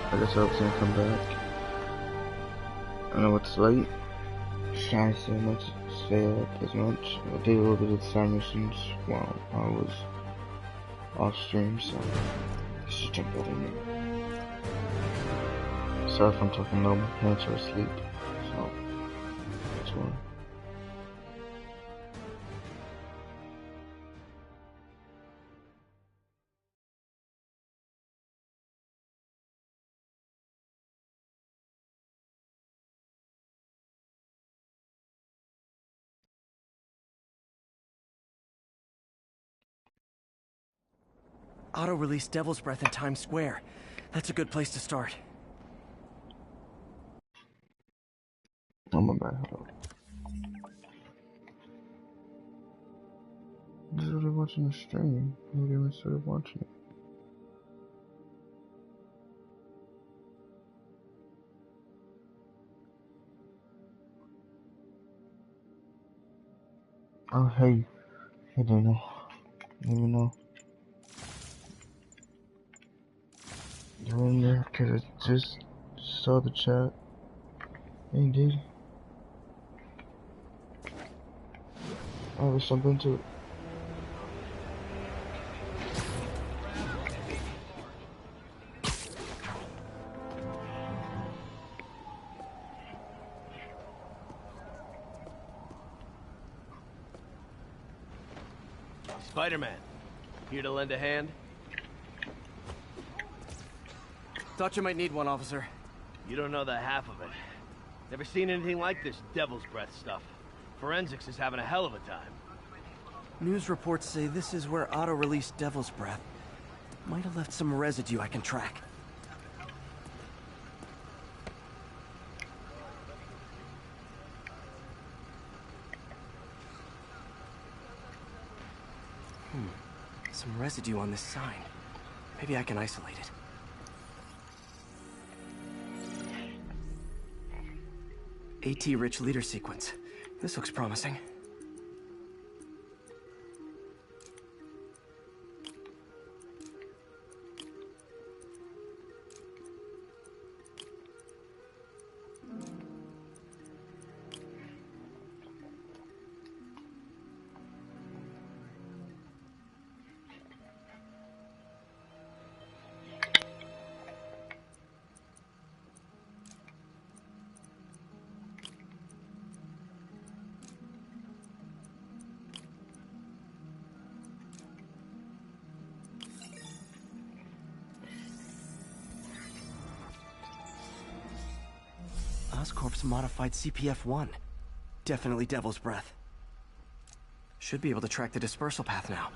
I guess I was gonna come back. I know it's late. Trying to say much, as much. I did a little bit of the side missions while I was off stream, so let's just jump right in there. Sorry if I'm talking low, my parents are asleep, so that's why. Auto-release Devil's Breath in Times Square. That's a good place to start. Oh my bad, hold on. I'm just really watching the stream. Maybe I started watching it. Oh, hey. I don't know. Let me know. You're in there because I just saw the chat. Hey, dude. Oh, there's something to it. Spider-Man, here to lend a hand? Thought you might need one, officer. You don't know the half of it. Never seen anything like this Devil's Breath stuff. Forensics is having a hell of a time. News reports say this is where auto-release Devil's Breath might have left some residue I can track. Some residue on this sign. Maybe I can isolate it. AT-rich leader sequence. This looks promising. Oscorp's modified CPF-1. Definitely Devil's Breath. Should be able to track the dispersal path now.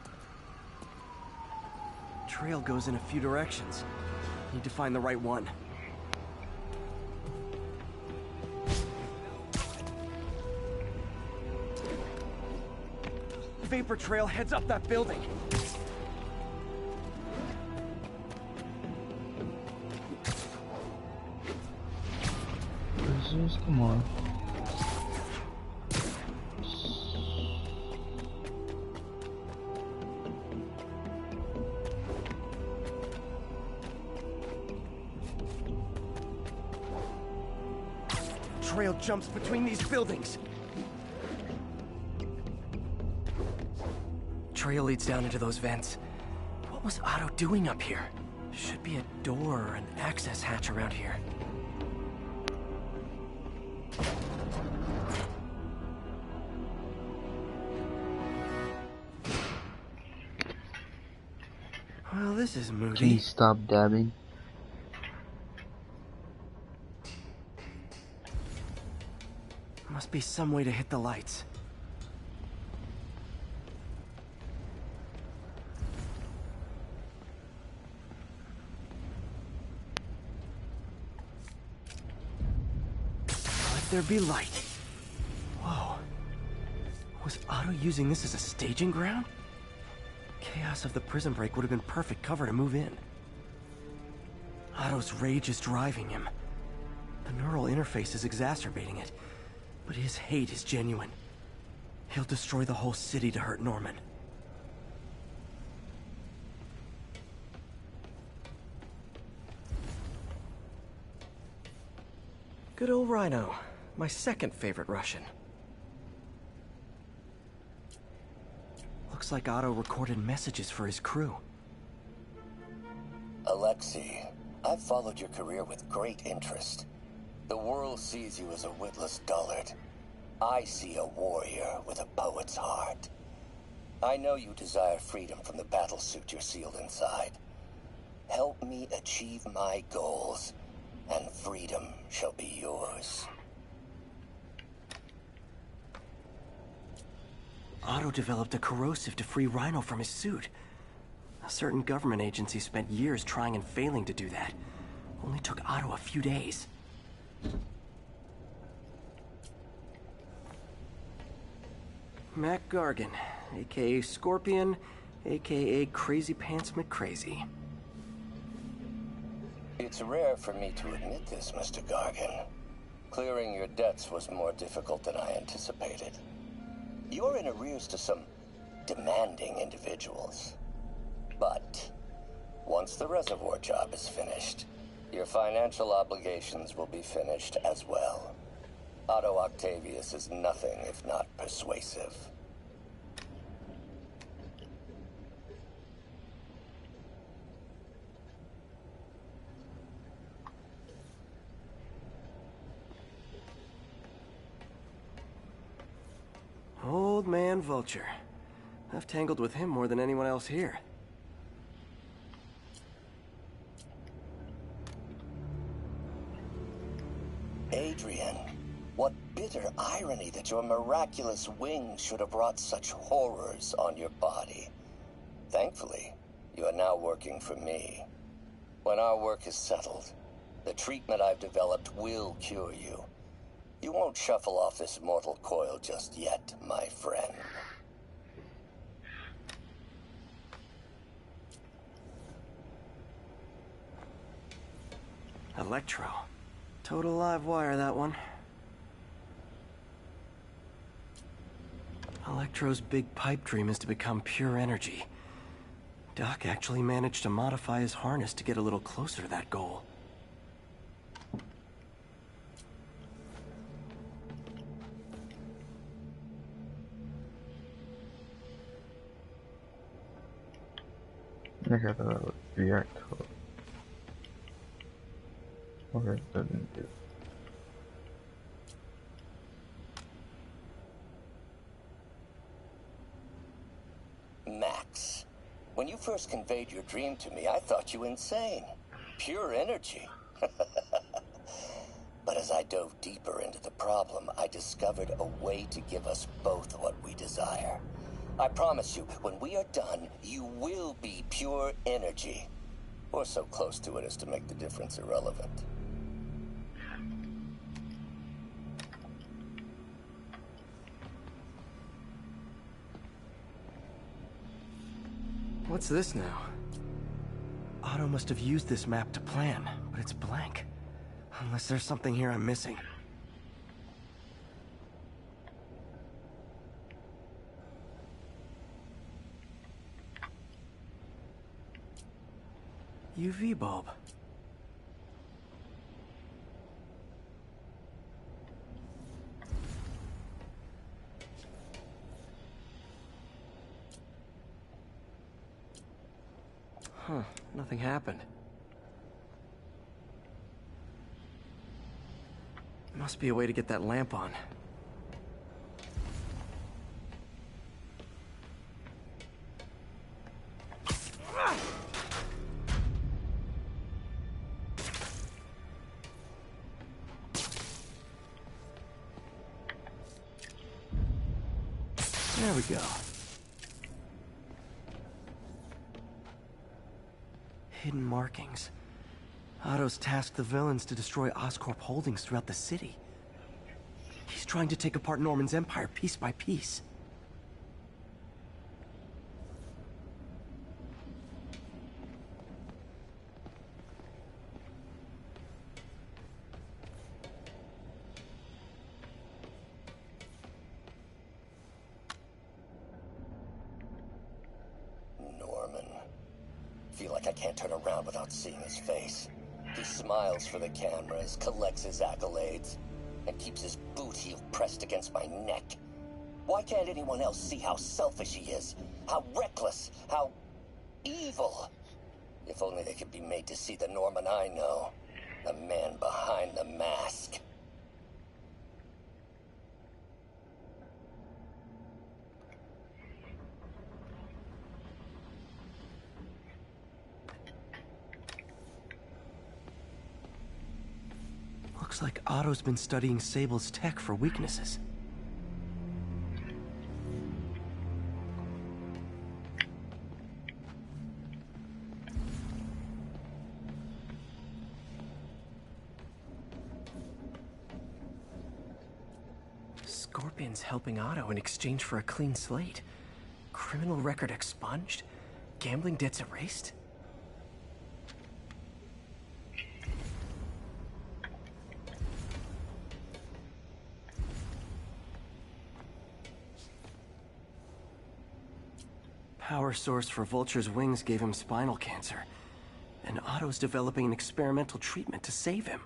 Trail goes in a few directions. Need to find the right one. Vapor trail heads up that building. Jesus, come on. Trail jumps between these buildings. Trail leads down into those vents. What was Otto doing up here? Should be a door or an access hatch around here. Well, this is moody. Can you stop dabbing? Must be some way to hit the lights. Let there be light. Whoa. Was Otto using this as a staging ground? Chaos of the prison break would have been perfect cover to move in. Otto's rage is driving him. The neural interface is exacerbating it, but his hate is genuine. He'll destroy the whole city to hurt Norman. Good old Rhino. My second favorite Russian. Looks like Otto recorded messages for his crew. Alexei, I've followed your career with great interest. The world sees you as a witless dullard. I see a warrior with a poet's heart. I know you desire freedom from the battlesuit you're sealed inside. Help me achieve my goals, and freedom shall be yours. Otto developed a corrosive to free Rhino from his suit. A certain government agency spent years trying and failing to do that. Only took Otto a few days. Mac Gargan, aka Scorpion, aka Crazy Pants McCrazy. It's rare for me to admit this, Mr. Gargan. Clearing your debts was more difficult than I anticipated. You're in arrears to some demanding individuals. But once the reservoir job is finished, your financial obligations will be finished as well. Otto Octavius is nothing if not persuasive. Old man Vulture. I've tangled with him more than anyone else here. Adrian, what bitter irony that your miraculous wings should have brought such horrors on your body. Thankfully, you are now working for me. When our work is settled, the treatment I've developed will cure you. You won't shuffle off this mortal coil just yet, my friend. Electro. Total live wire, that one. Electro's big pipe dream is to become pure energy. Doc actually managed to modify his harness to get a little closer to that goal. Okay, that would react to it. Okay, that didn't do. Max, when you first conveyed your dream to me, I thought you insane. Pure energy. But as I dove deeper into the problem, I discovered a way to give us both what we desire. I promise you, when we are done, you will be pure energy. Or so close to it as to make the difference irrelevant. What's this now? Otto must have used this map to plan, but it's blank. Unless there's something here I'm missing. UV bulb. Huh, nothing happened. Must be a way to get that lamp on. There we go. Hidden markings. Otto's tasked the villains to destroy Oscorp holdings throughout the city. He's trying to take apart Norman's empire piece by piece. Norman. Feel like I can't turn around without seeing his face. He smiles for the cameras, collects his accolades, and keeps his boot heel pressed against my neck. Why can't anyone else see how selfish he is? How reckless? How evil? If only they could be made to see the Norman I know. The man behind the mask. Looks like Otto's been studying Sable's tech for weaknesses. Scorpion's helping Otto in exchange for a clean slate. Criminal record expunged? Gambling debts erased? Power source for Vulture's wings gave him spinal cancer, and Otto's developing an experimental treatment to save him.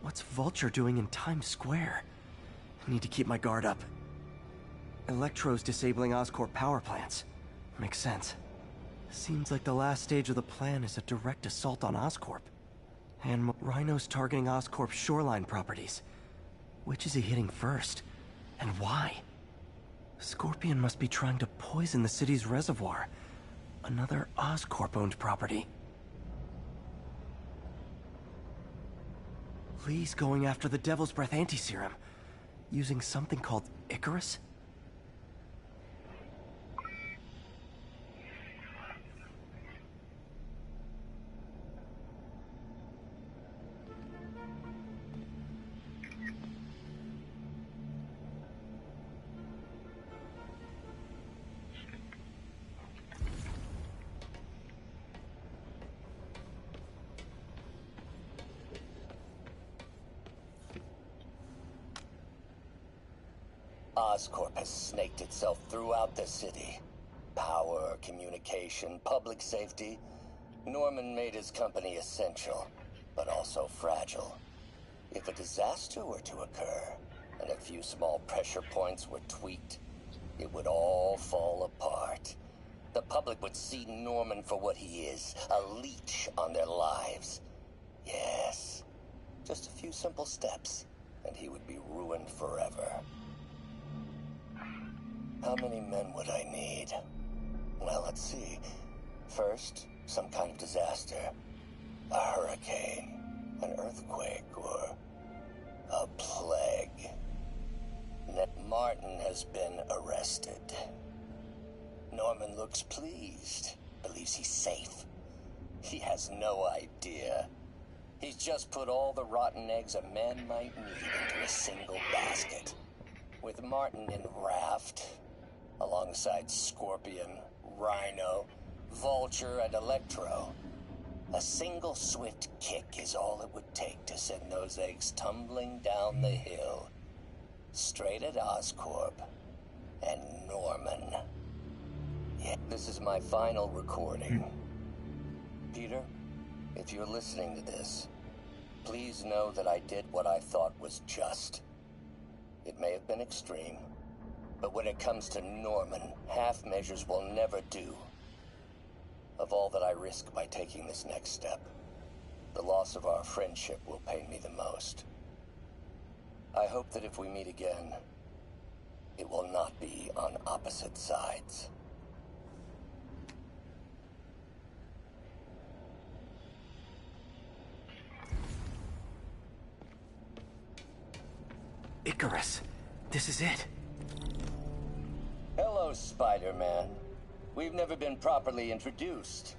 What's Vulture doing in Times Square? I need to keep my guard up. Electro's disabling Oscorp power plants. Makes sense. Seems like the last stage of the plan is a direct assault on Oscorp. And Rhino's targeting Oscorp's shoreline properties. Which is he hitting first? And why? Scorpion must be trying to poison the city's reservoir. Another Oscorp-owned property. Lee's going after the Devil's Breath anti-serum. Using something called Icarus? Oscorp has snaked itself throughout the city. Power, communication, public safety. Norman made his company essential, but also fragile. If a disaster were to occur, and a few small pressure points were tweaked, it would all fall apart. The public would see Norman for what he is, a leech on their lives. Yes, just a few simple steps, and he would be ruined forever. How many men would I need? Well, let's see. First, some kind of disaster. A hurricane, an earthquake, or a plague. Martin has been arrested. Norman looks pleased, believes he's safe. He has no idea. He's just put all the rotten eggs a man might need into a single basket. With Martin in raft, alongside Scorpion, Rhino, Vulture, and Electro, a single swift kick is all it would take to send those eggs tumbling down the hill, straight at Oscorp and Norman. Yeah, this is my final recording. Peter, if you're listening to this, please know that I did what I thought was just. It may have been extreme, but when it comes to Norman, half measures will never do. Of all that I risk by taking this next step, the loss of our friendship will pain me the most. I hope that if we meet again, it will not be on opposite sides. Icarus, this is it. Hello, Spider-Man. We've never been properly introduced.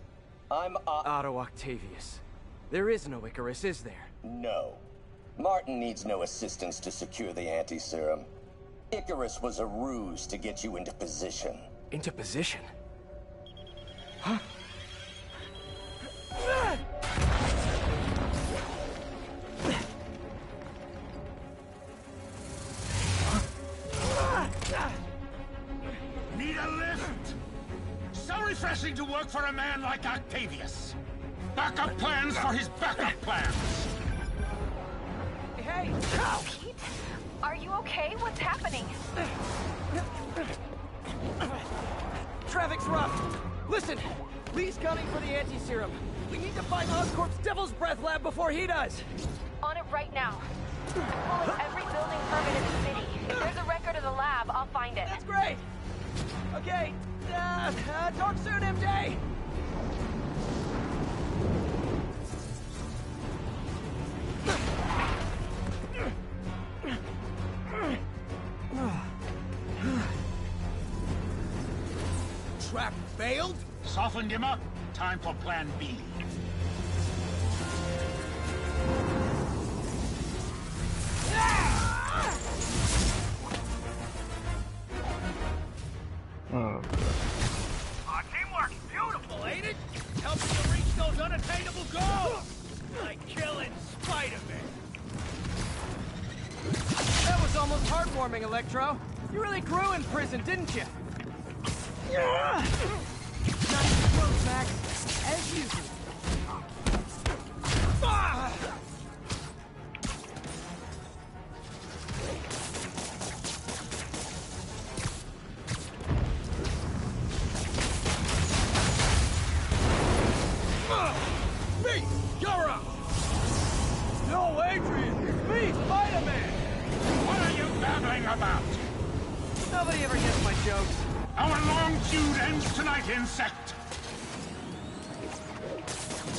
I'm Otto Octavius. There is no Icarus, is there? No. Martin needs no assistance to secure the anti-serum. Icarus was a ruse to get you into position. Into position? Huh? refreshing to work for a man like Octavius. Backup plans for his backup plans. Hey! Pete? Are you okay? What's happening? Traffic's rough. Listen, Lee's coming for the anti-serum. We need to find Oscorp's Devil's Breath lab before he does. On it right now. I'm pulling every building permit in the city. If there's a record of the lab, I'll find it. That's great. Okay, talk soon, MJ. Trap failed? Softened him up. Time for plan B. Oh, Teamwork's beautiful, ain't it? Helps you reach those unattainable goals! Like killing Spider-Man. That was almost heartwarming, Electro. You really grew in prison, didn't you? Nice close, Max. As usual. Me! You're up! No, Adrian! It's me, Spider-Man! What are you babbling about? Nobody ever gets my jokes. Our long feud ends tonight, insect.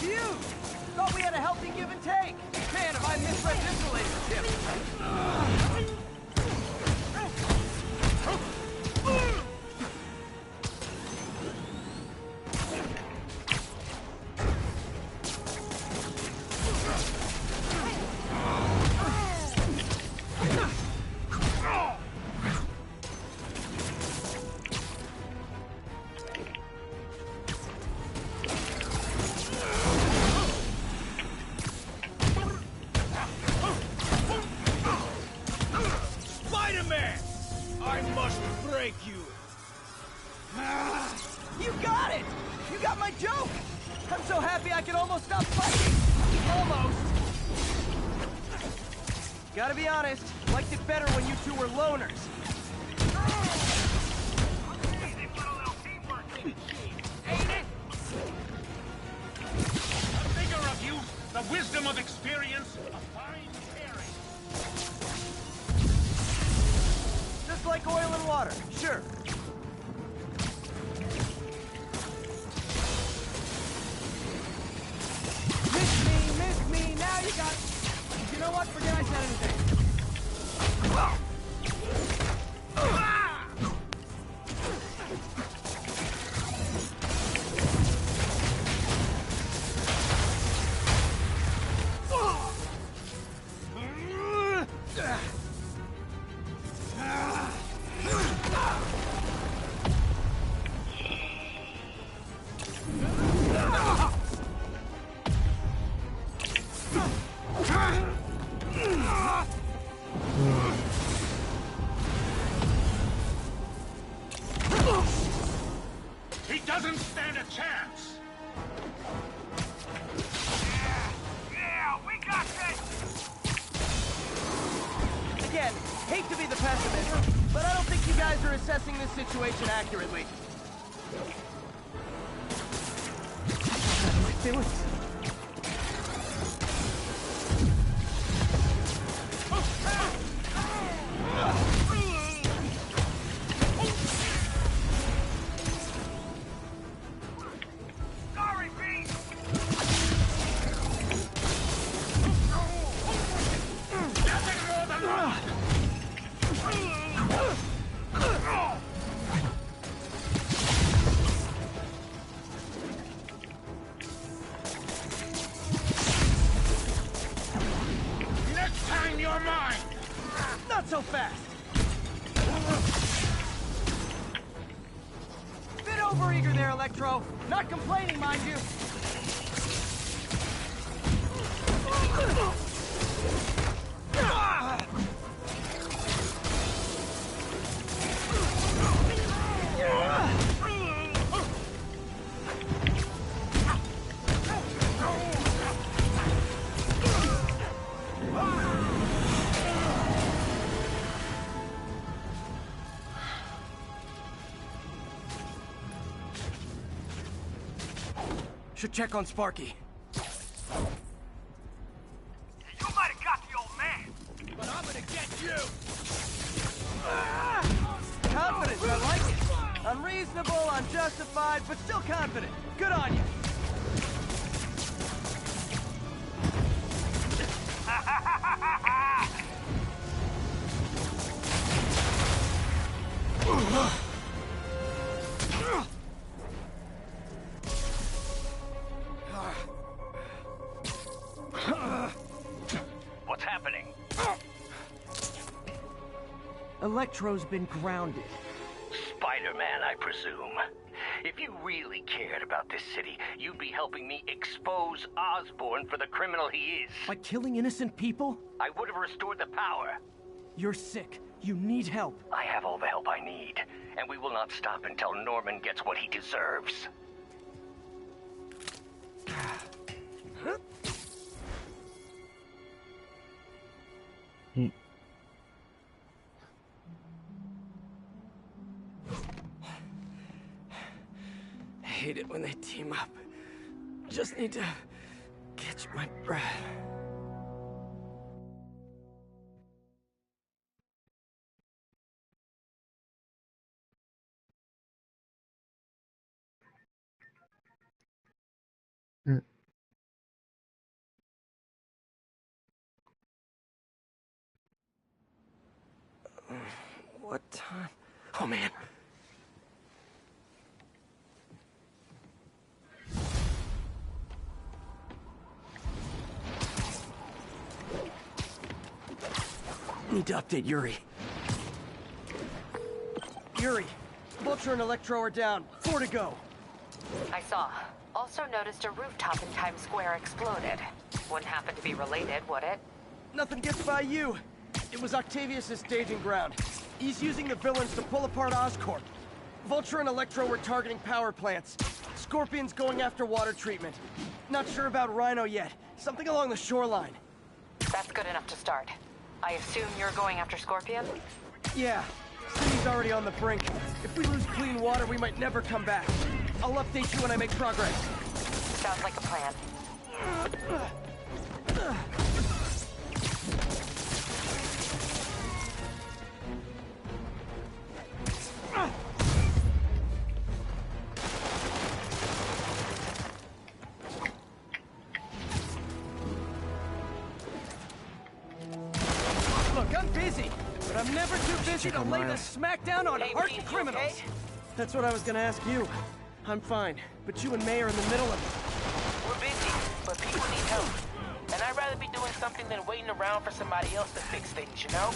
You! Thought we had a healthy give and take. Man, have I misread this relationship. Spider-Man! I must break you. You got it! You got my joke! I'm so happy I could almost stop fighting! Almost! Gotta be honest, liked it better when you two were loners. Ain't it? The vigor of youth, the wisdom of experience, a fine caring. Just like oil and water, sure. Miss me, now you got... You know what? Forget I said anything. He doesn't stand a chance. Yeah, we got this! Again, hate to be the pessimist, but I don't think you guys are assessing this situation accurately. My feelings. Sorry, Pete! Nothing more than luck. Next time you're mine. Not so fast! Bit overeager there, Electro. Not complaining, mind you. Should check on Sparky. You might have got the old man, but I'm gonna get you! Confidence, I like it. Unreasonable, unjustified, but still confident. Good on you. What's happening? Electro's been grounded. Spider-Man, I presume. If you really cared about this city, you'd be helping me expose Osborn for the criminal he is. By killing innocent people? I would have restored the power. You're sick. You need help. I have all the help I need, and we will not stop until Norman gets what he deserves. I hate it when they team up. Just need to catch my breath. What time? Oh, man. Need to update Yuri. Yuri, Vulture and Electro are down. 4 to go. I saw. Also noticed a rooftop in Times Square exploded. Wouldn't happen to be related, would it? Nothing gets by you. It was Octavius' staging ground. He's using the villains to pull apart Oscorp. Vulture and Electro were targeting power plants. Scorpion's going after water treatment. Not sure about Rhino yet. Something along the shoreline. That's good enough to start. I assume you're going after Scorpion? Yeah. City's already on the brink. If we lose clean water, we might never come back. I'll update you when I make progress. Sounds like a plan. Look, I'm busy, but I'm never too busy to lay the smackdown on hardened criminals. Okay? That's what I was gonna ask you. I'm fine, but you and May are in the middle of it. We're busy, but people need help. And I'd rather be doing something than waiting around for somebody else to fix things, you know?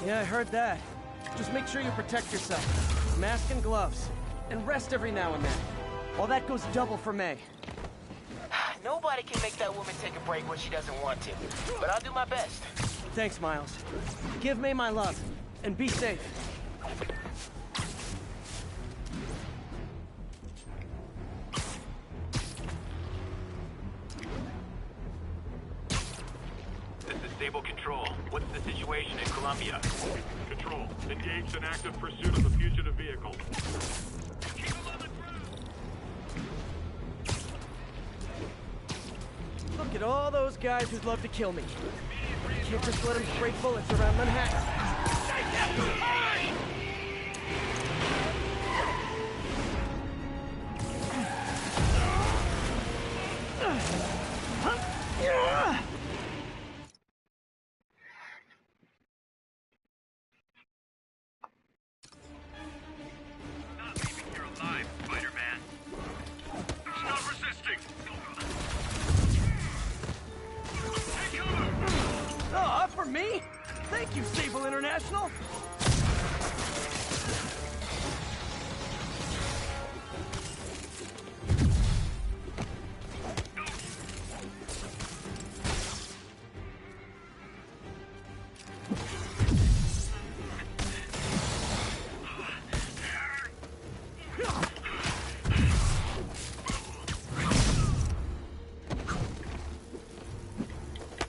Yeah, I heard that. Just make sure you protect yourself. Mask and gloves. And rest every now and then. Well, that goes double for May. Nobody can make that woman take a break when she doesn't want to. But I'll do my best. Thanks, Miles. Give May my love. And be safe. This is Stable Control. What's the situation in Columbia? Control, engaged in active pursuit of a fugitive vehicle. Keep him on the ground! Look at all those guys who'd love to kill me. Can't just let them spray bullets around Manhattan. Not leaving here alive, Spider-Man. Stop resisting! Take cover! Oh, for me? Thank you, Sable International.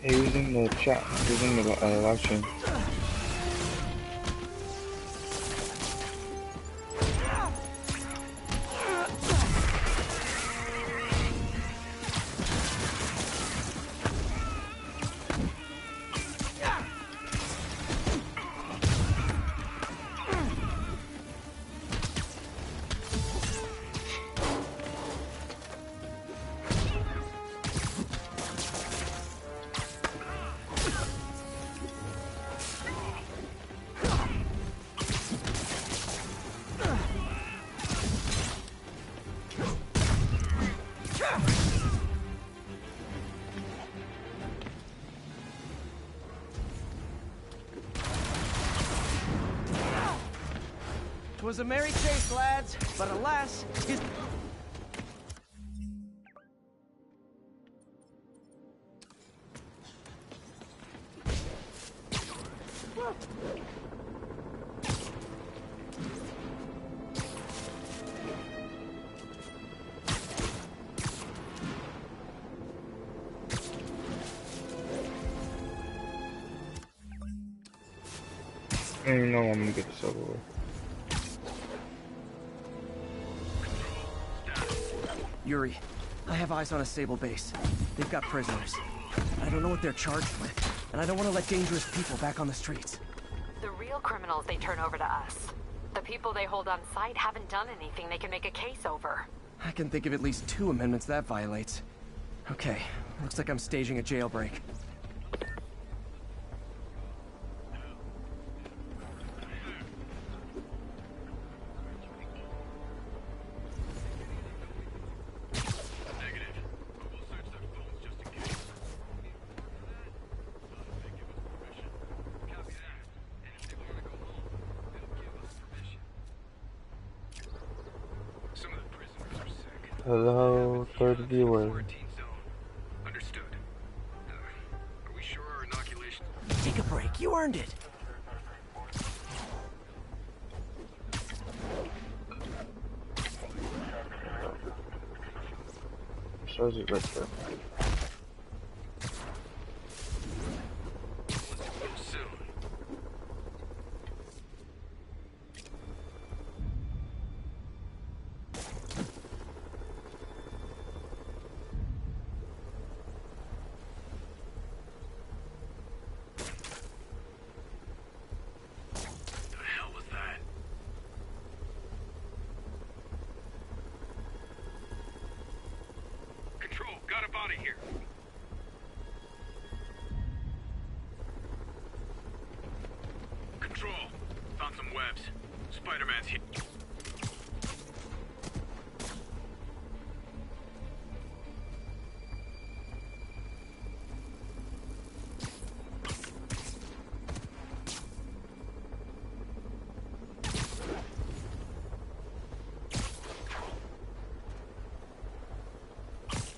Hey, who's in the chat? Who's in the live stream? 'Twas a merry chase, lads, but alas, 'tis... You know I'm gonna get this over with. Yuri, I have eyes on a Sable base. They've got prisoners. I don't know what they're charged with, and I don't want to let dangerous people back on the streets. The real criminals they turn over to us. The people they hold on site haven't done anything they can make a case over. I can think of at least 2 amendments that violates. Okay, looks like I'm staging a jailbreak. Hello, third viewer. Understood. Are we sure our inoculation... Take a break, you earned it! Shows it right there. Spider-Man's here.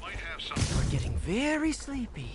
Might have some. We're getting very sleepy.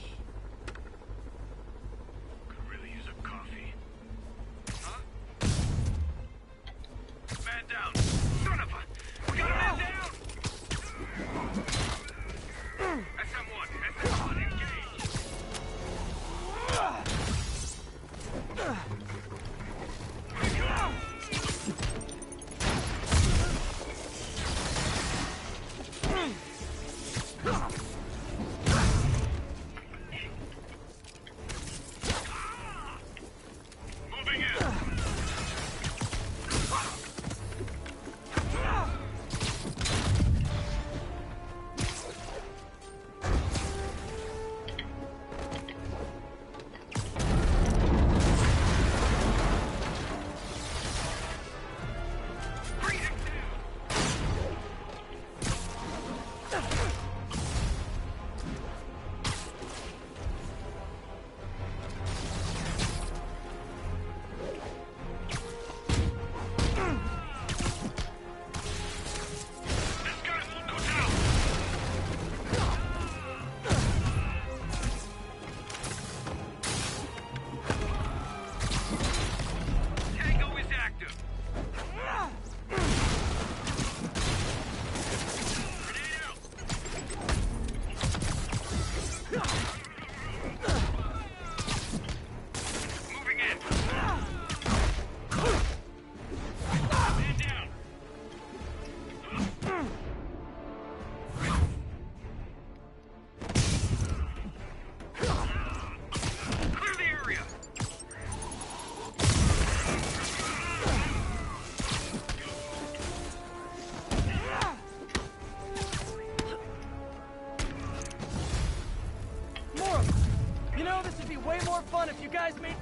Way more fun if you guys made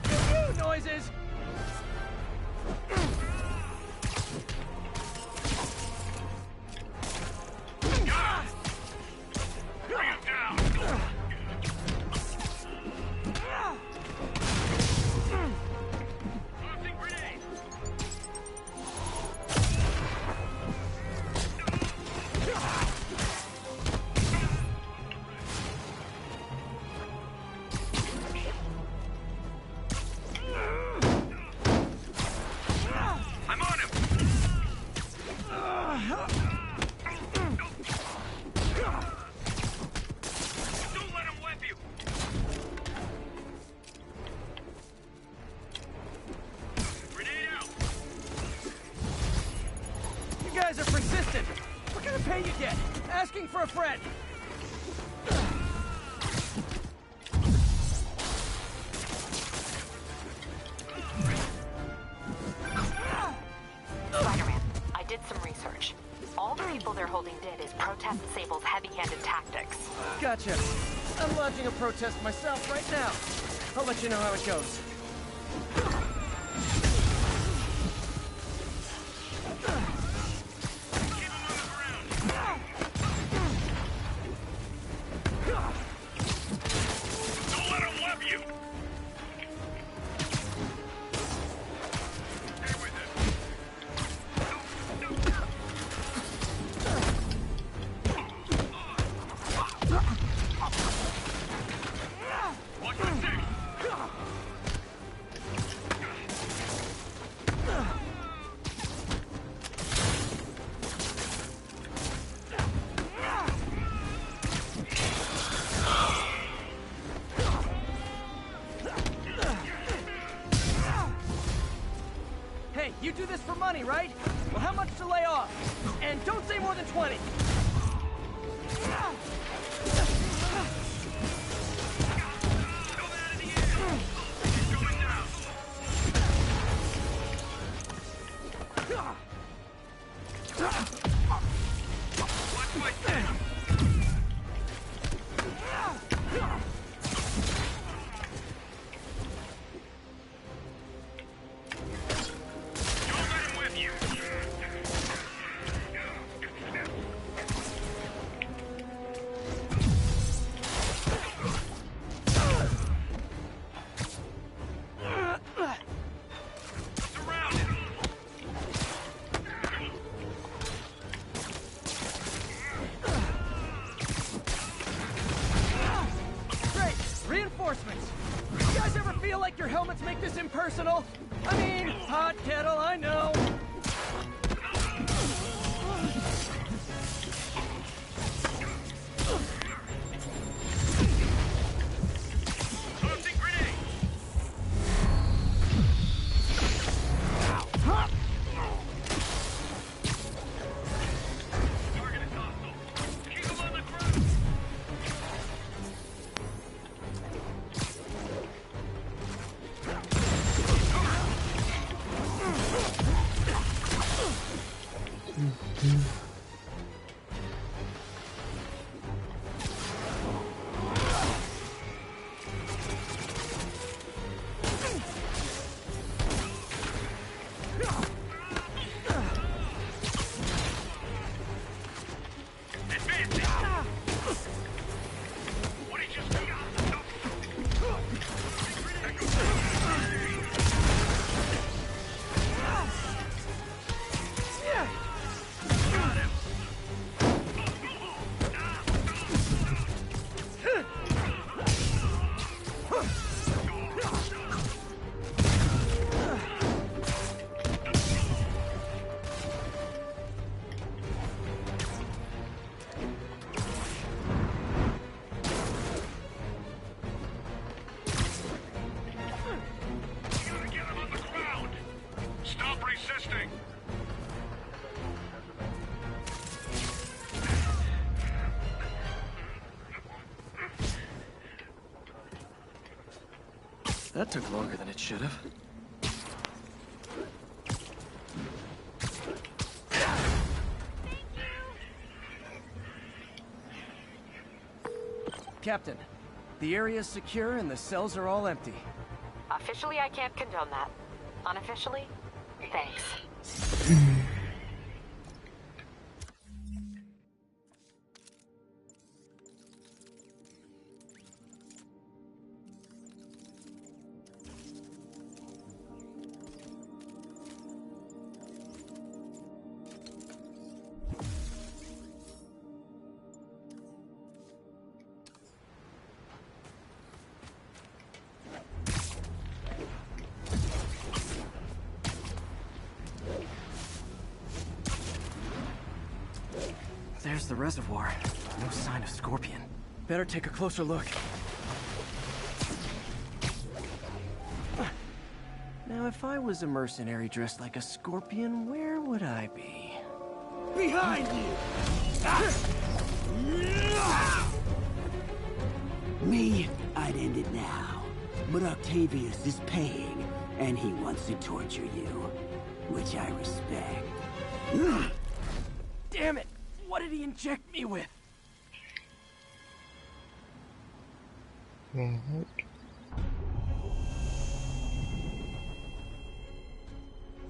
noises! you get? Asking for a friend. Spider-Man, I did some research. All the people they're holding dead is protest Sable's heavy-handed tactics. Gotcha. I'm launching a protest myself right now. I'll let you know how it goes. Don't let him web you! Stay with him. Watch my six! Hey, you do this for money, right? Well, how much to lay off? And don't say more than 20. Watch my six! Don't let him whip you! Surround him! Great! Reinforcements! You guys ever feel like your helmets make this impersonal? I mean, hot kettle, I know. Tossing grenade! Target is hostile. Keep him on the ground! Advancing! What did you say? Got him! You gotta get him on the ground! Stop resisting! That took longer than it should have. Captain, the area's secure and the cells are all empty. Officially, I can't condone that. Unofficially, thanks. There's the reservoir. No sign of Scorpion. Better take a closer look. Now, if I was a mercenary dressed like a scorpion, where would I be? Behind you! Me, I'd end it now. But Octavius is paying, and he wants to torture you. Which I respect. Damn it! What did he inject me with?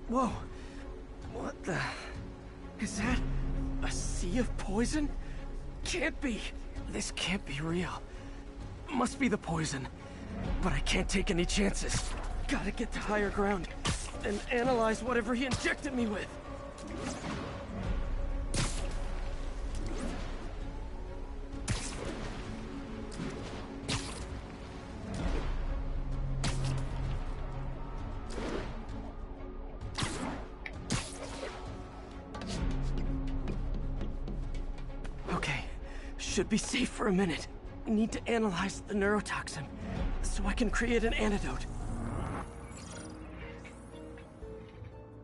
Whoa! What the... Is that... a sea of poison? Can't be! This can't be real. Must be the poison. But I can't take any chances. Gotta get to higher ground and analyze whatever he injected me with. Okay, should be safe for a minute. Need to analyze the neurotoxin so I can create an antidote.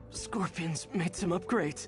Scorpions made some upgrades.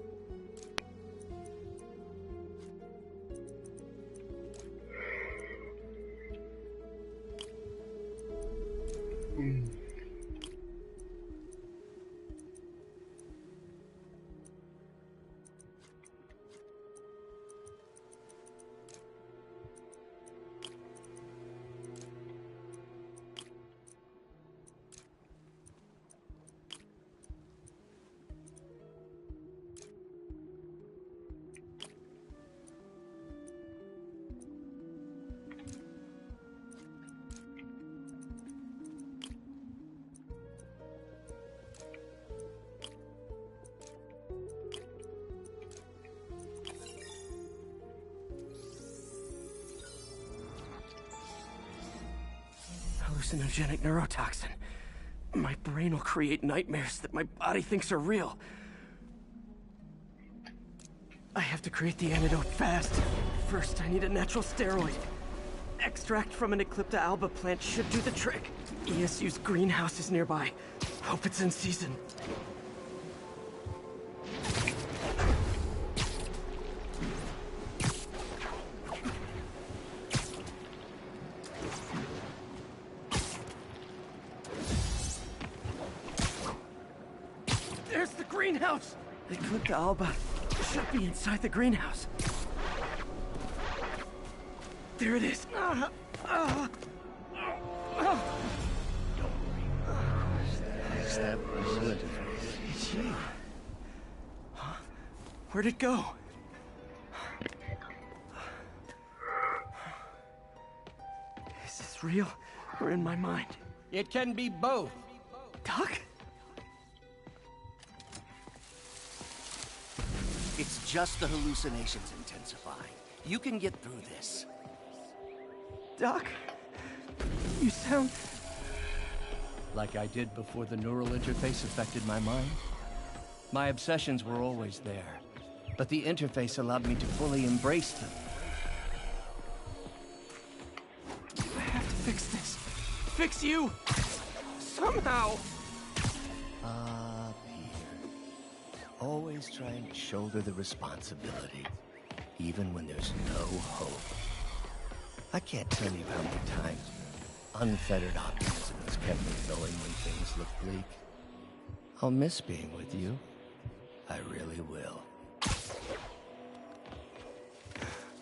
Hallucinogenic neurotoxin. My brain will create nightmares that my body thinks are real. I have to create the antidote fast. First, I need a natural steroid. Extract from an Eclipta alba plant should do the trick. ESU's greenhouse is nearby. Hope it's in season. There's the greenhouse! The Eclipta alba should be inside the greenhouse. There it is. It's you. Huh? Where'd it go? Is this real or in my mind? It can be both. Doc? It's just the hallucinations intensifying. You can get through this. Doc? You sound... Like I did before the neural interface affected my mind. My obsessions were always there, but the interface allowed me to fully embrace them. I have to fix this. Fix you! Somehow! Peter. Always trying to shoulder the responsibility, even when there's no hope. I can't tell you how many times unfettered optimism has kept me going when things look bleak. I'll miss being with you. I really will.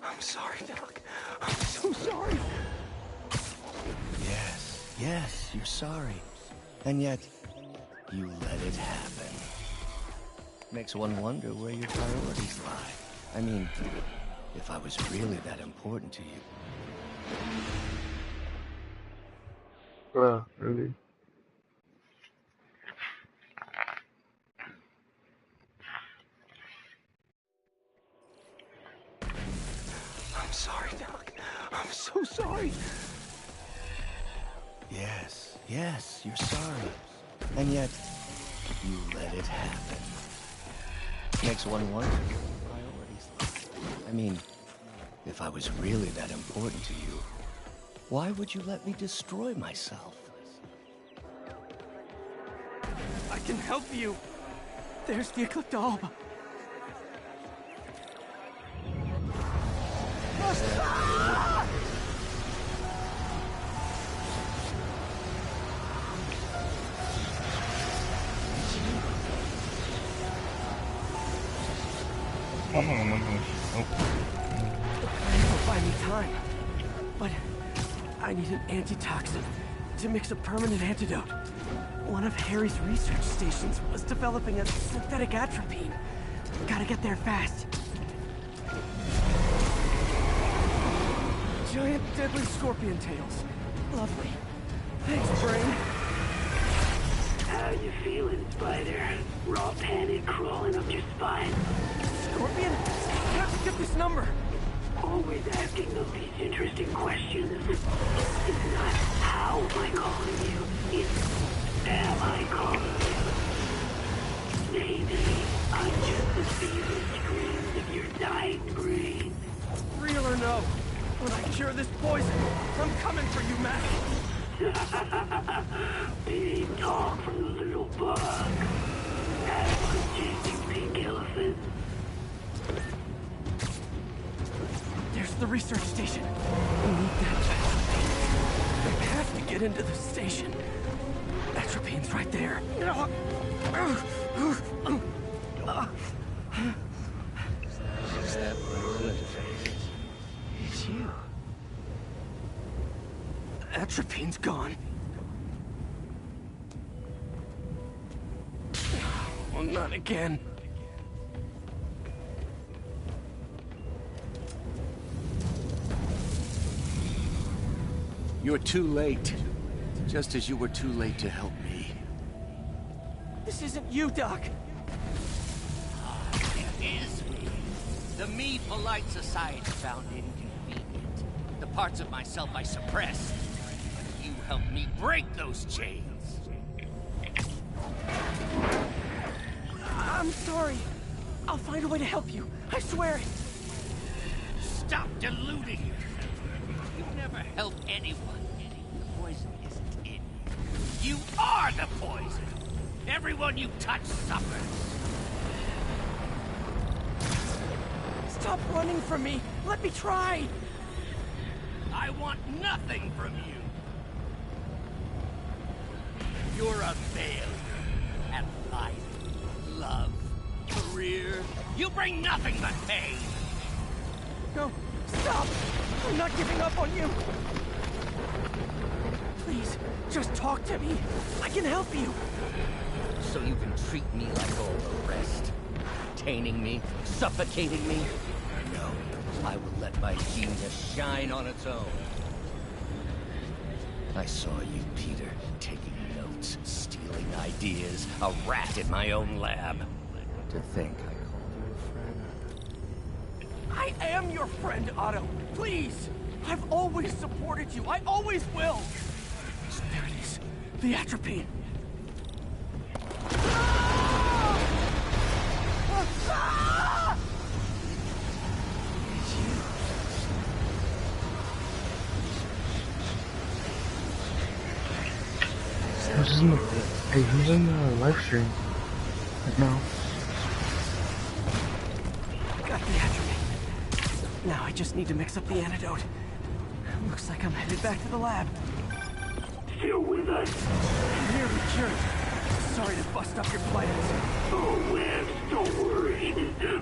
I'm sorry, Doc. I'm so sorry. Yes, you're sorry. And yet, you let it happen. Makes one wonder where your priorities lie. I mean, if I was really that important to you. Really? I'm sorry, Doc. I'm so sorry. Yes, you're sorry. And yet, you let it happen. Makes one wonder where your priorities lie. I mean, if I was really that important to you, why would you let me destroy myself? I can help you. There's the Eclipta alba. It'll buy me time, but I need an antitoxin to mix a permanent antidote. One of Harry's research stations was developing a synthetic atropine. Gotta get there fast. Giant deadly scorpion tails. Lovely. Thanks, Brain. How you feeling, Spider? Raw panic crawling up your spine? Scorpion? How'd you get this number? Always asking the least interesting questions. It's not how am I calling you, it's am I calling you? Maybe I'm just the feeble screams of your dying brain. Real or no, when I cure this poison, I'm coming for you, Mac. Big talk from the little bug. That one chasing pink elephant. There's the research station. We need that atropine. I have to get into the station. Atropine's right there. It's you. Atropine's gone. Oh, not again. You're too late. Just as you were too late to help me. This isn't you, Doc. It is me. The me polite society found inconvenient. The parts of myself I suppressed. You helped me break those chains. I'm sorry. I'll find a way to help you. I swear it. Stop deluding yourself. You never help anyone. The poison isn't in you. You are the poison. Everyone you touch suffers. Stop running from me. Let me try. I want nothing from you. You're a failure at life, love, career. You bring nothing but pain. No, stop! I'm not giving up on you! Please, just talk to me. I can help you. So you can treat me like all the rest. Containing me, suffocating me. No, I will let my genius shine on its own. I saw you, Peter, taking notes, stealing ideas, a rat in my own lab. To think I called you a friend. I am your friend, Otto. Please! I've always supported you. I always will! There it is. The atropine. Who's in the live stream right now? Got the atropine. Now I just need to mix up the antidote. Looks like I'm headed back to the lab. Still with us? I'm nearly cured. Sorry to bust up your plans. Oh, Webs, don't worry.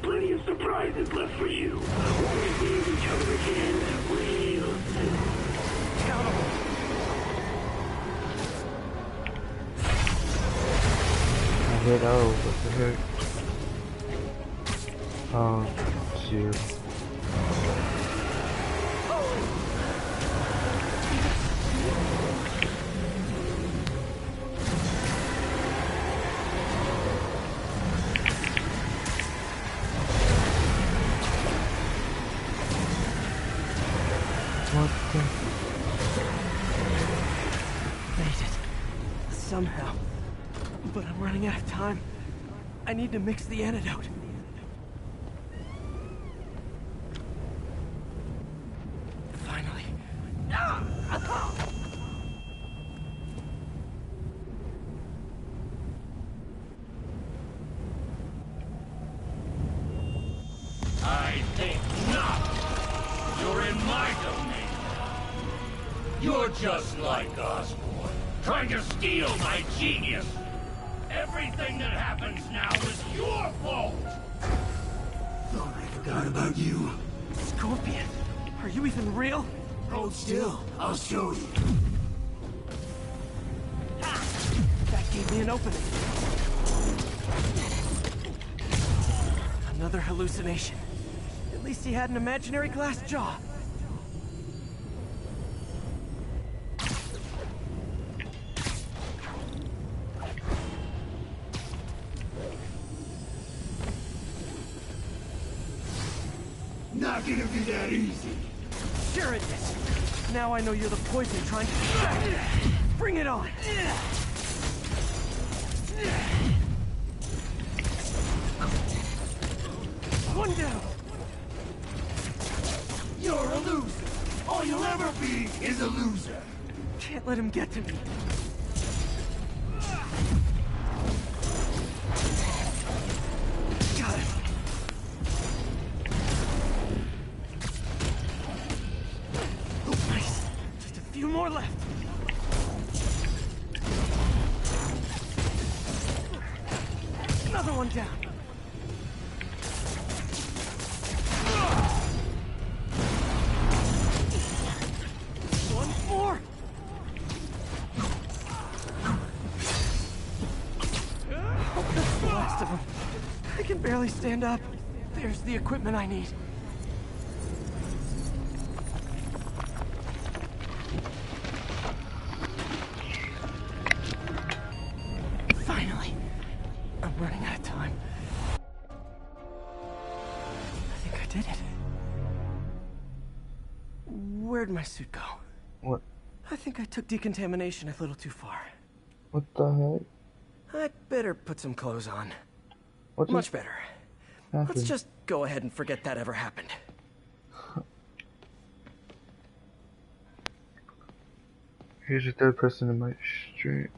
Plenty of surprises left for you. We'll see each other again real soon. Count 'em. I hit O, what the heck? Oh, shoot. What the? Made it. Somehow. But I'm running out of time. I need to mix the antidote. Finally. I think not. You're in my domain. You're just like Osborn, trying to steal my genius. Everything that happens now is your fault. Thought I forgot about you. Scorpion, are you even real? Hold still, I'll show you. That gave me an opening. Another hallucination. At least he had an imaginary glass jaw. Not gonna be that easy. Sure it is. Now I know you're the poison trying to... Bring it on! One down! You're a loser. All you'll ever be is a loser. Can't let him get to me. Got it. Nice. Just a few more left. Another one down. One more. That's the last of them. I can barely stand up. There's the equipment I need. Finally. I'm running out of time. I think I did it. Where'd my suit go? What? I think I took decontamination a little too far. What the heck? I'd better put some clothes on. What's Much better. Let's happened? just go ahead and forget that ever happened. Here's your third person in my stream.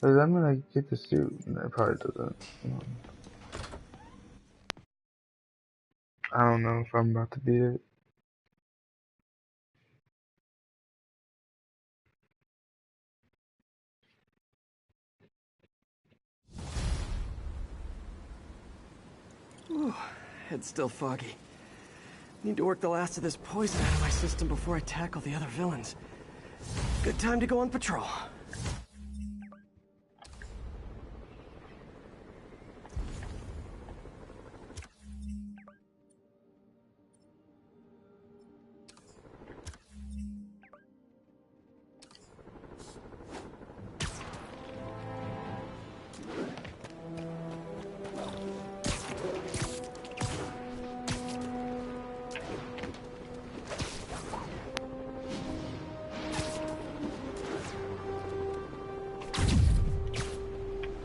Does that mean I get the suit? No, it probably doesn't. I don't know if I'm about to beat it. Ooh, head's still foggy. Need to work the last of this poison out of my system before I tackle the other villains. Good time to go on patrol.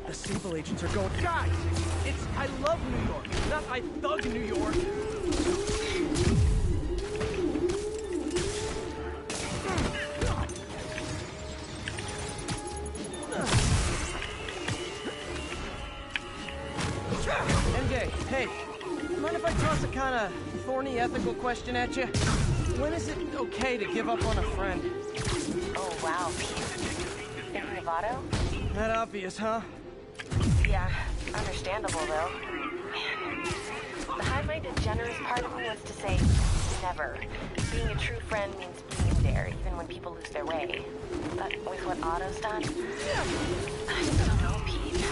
The Sable agents are going... Guys! It's I love New York, not I thug New York. MJ, hey. Mind if I toss a kind of thorny ethical question at you? When is it okay to give up on a friend? Oh, wow, Pete. Thinking of Otto? That obvious, huh? Yeah, understandable though. Man, the high-minded, generous part of me wants to say never. Being a true friend means being there, even when people lose their way. But with what Otto's done, I don't know, Pete.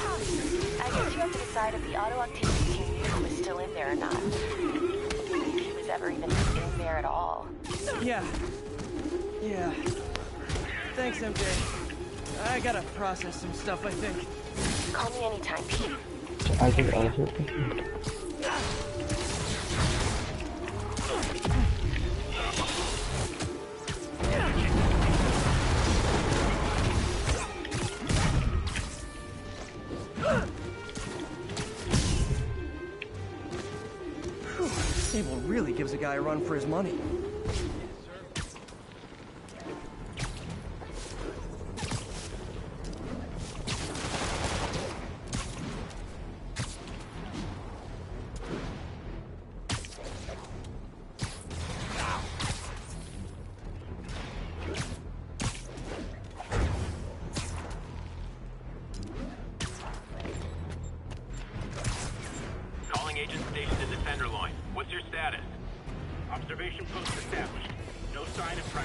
I guess you have to decide if the Otto activity team knew he was still in there or not. If he was ever even in there at all. Yeah. Thanks, MJ. I gotta process some stuff, I think. Call me anytime, Pete. I think also. Sable really gives a guy a run for his money.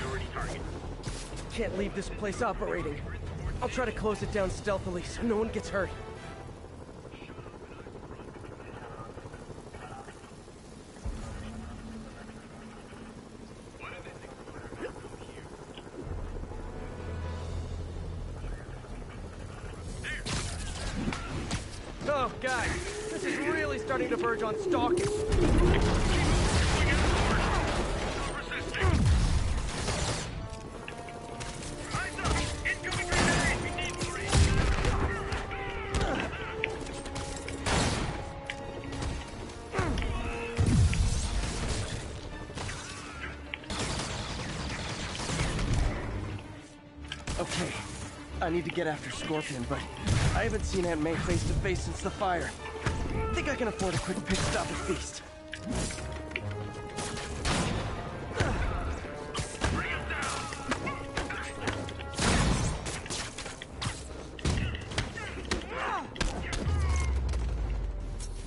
priority target. Can't leave this place operating. I'll try to close it down stealthily so no one gets hurt. Oh, guys, this is really starting to verge on stalking. Okay, I need to get after Scorpion, but I haven't seen Aunt May face to face since the fire. Think I can afford a quick pit stop at Feast.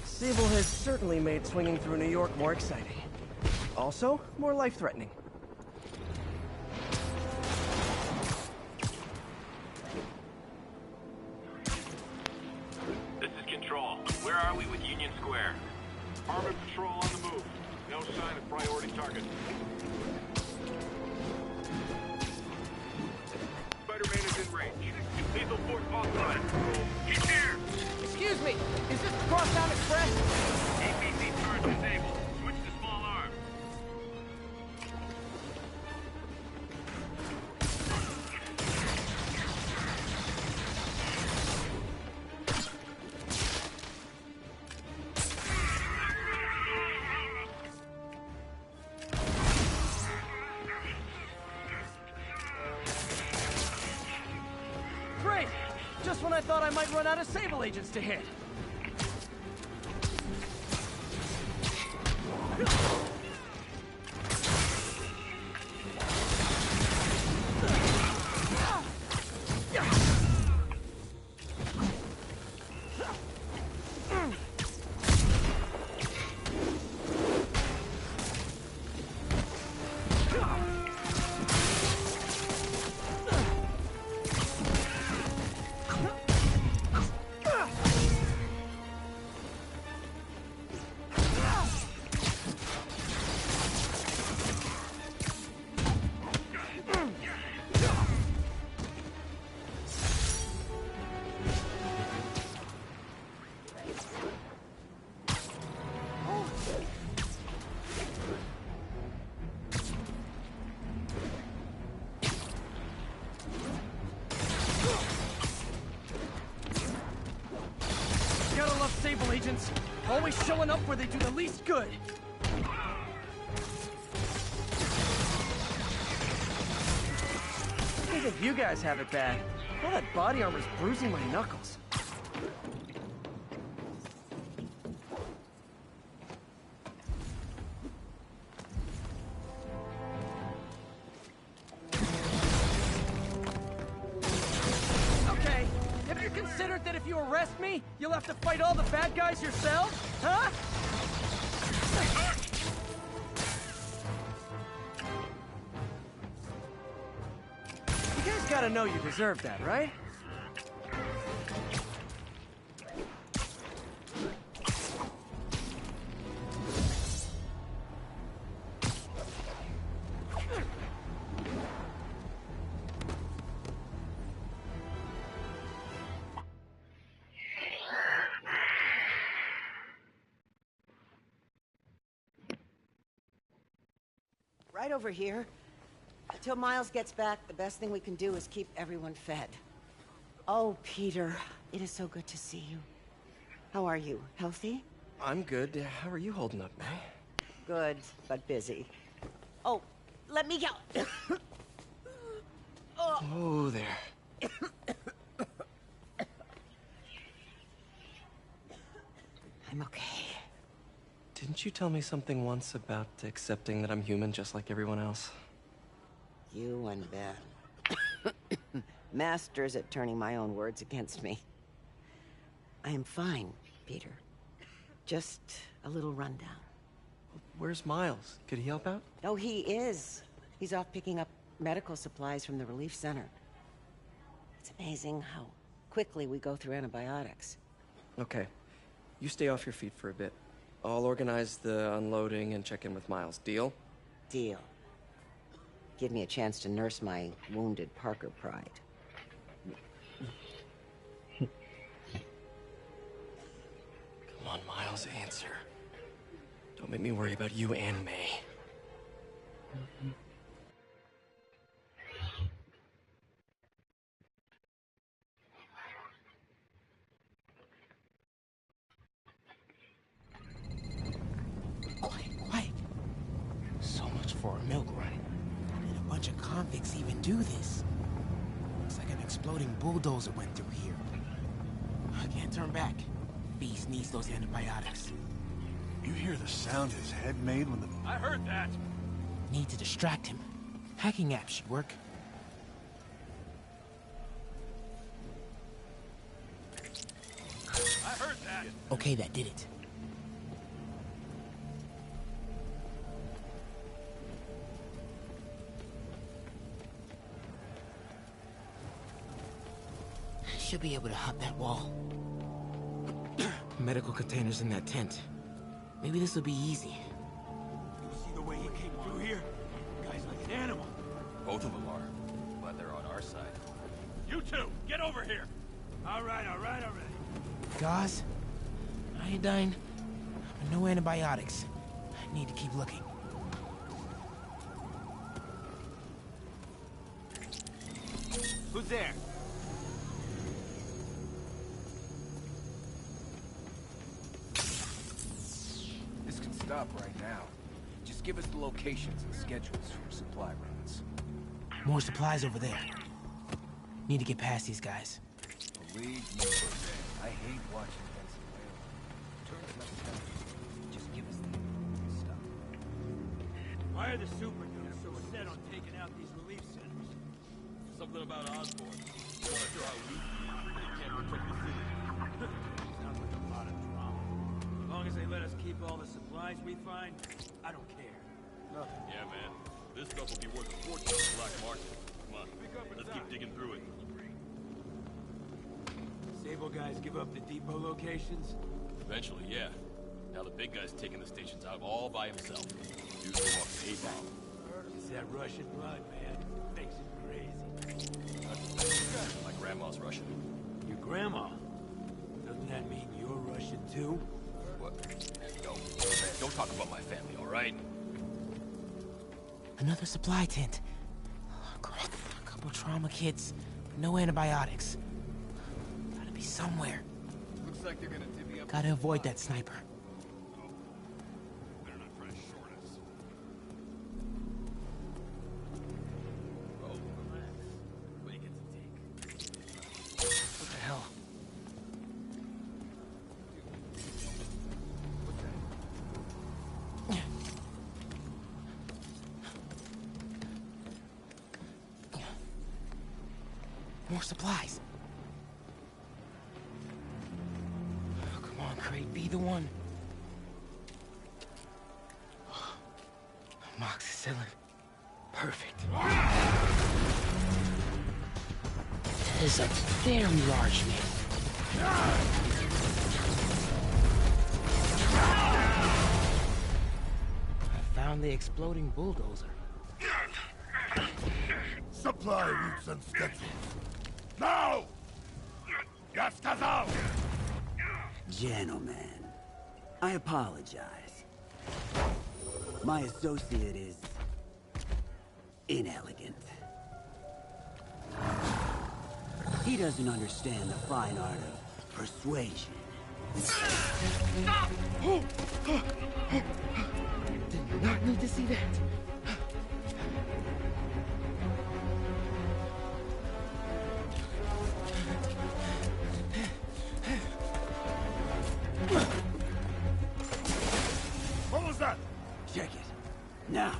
Sable has certainly made swinging through New York more exciting. Also, more life-threatening. This is Control. Where are we with Union Square? Armored patrol on the move. No sign of priority target. Spider-Man is in range. Lethal force authorized. He's here! Excuse me, is this the Crosstown Express? APC turret disabled. Switch to small arms. Great! Just when I thought I might run out of Sable agents to hit. Gotta love Sable agents. Always showing up where they do the least good. I think you guys have it bad. All that body armor's bruising my knuckles. Okay, have you considered that if you arrest me, you'll have to fight all the bad guys yourself? Huh? You guys gotta know you deserve that, right? Right over here. Until Miles gets back, the best thing we can do is keep everyone fed. Oh, Peter, it is so good to see you. How are you? Healthy? I'm good. How are you holding up, May? Good, but busy. Oh, let me go. Oh, there. I'm okay. Didn't you tell me something once about accepting that I'm human just like everyone else? You and Ben. Masters at turning my own words against me. I am fine, Peter. Just a little rundown. Where's Miles? Could he help out? Oh, he is. He's off picking up medical supplies from the relief center. It's amazing how quickly we go through antibiotics. Okay. You stay off your feet for a bit. I'll organize the unloading and check in with Miles. Deal? Deal. Give me a chance to nurse my wounded Parker pride. Come on, Miles, answer. Don't make me worry about you and May. Quiet. So much for a milk run. Did a bunch of convicts even do this? Looks like an exploding bulldozer went through here. I can't turn back. Beast needs those antibiotics. You hear the sound his head made when the... I heard that! Need to distract him. Hacking app should work. I heard that! Okay, that did it. Should be able to hop that wall. Medical containers in that tent. Maybe this will be easy. You see the way he came through here? The guy's like an animal. Both of them are, but they're on our side. You two, get over here! All right. Gauze, iodine, but no antibiotics. I need to keep looking. Who's there? This can stop right now. Just give us the locations and schedules for supply runs. More supplies over there. Need to get past these guys. Believe me, I hate watching Venezuela. Turns out, just give us the stuff. Why are the super dudes so set on taking out these relief centers? Something about Osborn. You want to show how weak he is? They can't protect the city. Sounds like a lot of drama. As long as they let us keep all the supplies we find, I don't care. Nothing. Yeah, man. This stuff will be worth a fortune on the black market. Come on, let's keep digging through it. Sable guys give up the depot locations? Eventually, yeah. Now the big guy's taking the stations out all by himself. Dude's a walking A-bomb. It's that Russian blood, man. Makes it crazy. My grandma's Russian. Your grandma? Doesn't that mean you're Russian too? What? Don't talk about my family, all right? Another supply tent. Oh, crap. A couple trauma kits. No antibiotics. Gotta be somewhere. Looks like they're gonna divvy up... Gotta avoid that sniper. Better not try to short us. Oh, relax. What do you get to take? What the hell? More supplies. Oh, come on, Crate, be the one. Amoxicillin. Perfect. That is a very large man. I found the exploding bulldozer. Supply routes and schedules. Now! Я сказал! Gentlemen, I apologize. My associate is inelegant. He doesn't understand the fine art of persuasion. Did not need to see that. What was that? Check it. Now.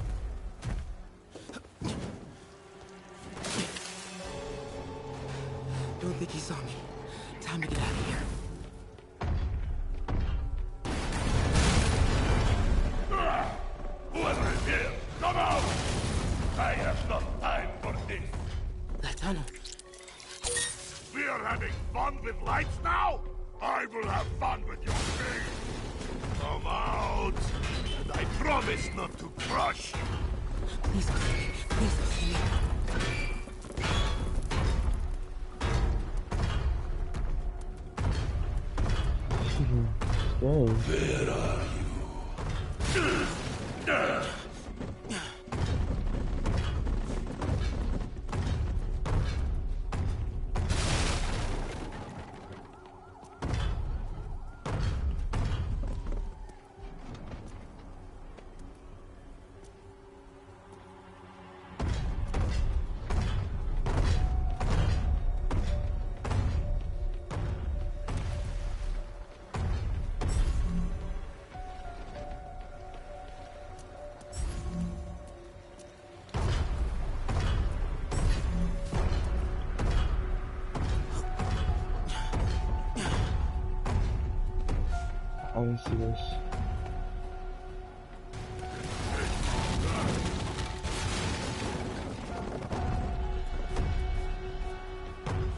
Don't think he saw me. Time to get out of here. Whoever is here, come out! I have not time tunnel. We are having fun with lights now? I will have fun with your face. Come out, and I promise not to crush you. Please don't see me. Please don't see me. Where are you? I didn't see this.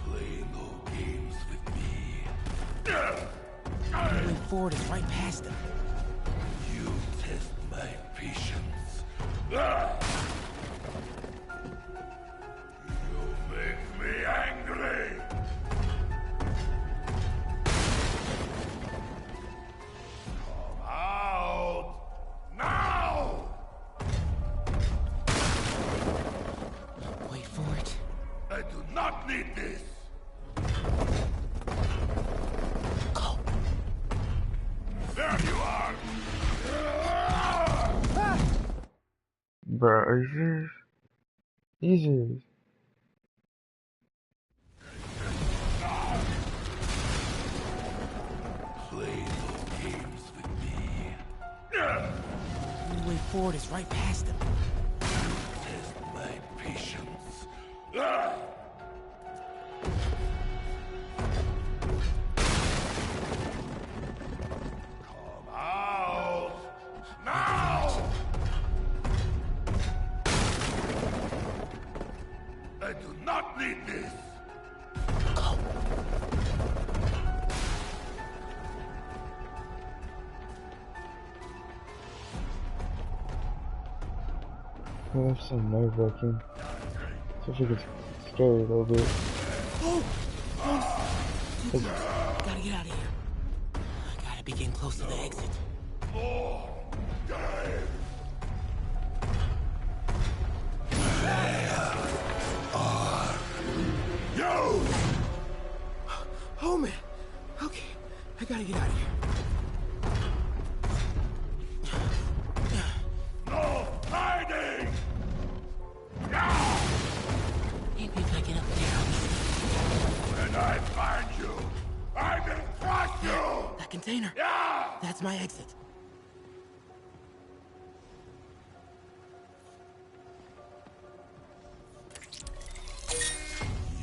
Play no games with me. Moving forward is right past them. You test my patience. You make me angry. Come out now! Wait for it. I do not need this. Go. There you are. Bruh, are you serious? Easy. Play no games with me. Moving forward is right past them. Test my patience. Come out now! I do not need this. Go. Oh, that's so nerve-wracking. Especially if it's scary a little bit. Oh! Gotta get out of here. I gotta be getting close to the exit. More game. You! Oh man. Okay. I gotta get out of here. No hiding! Maybe if I get up there, I'll be safe. When I find you, I will crush you! That container. Yeah! That's my exit.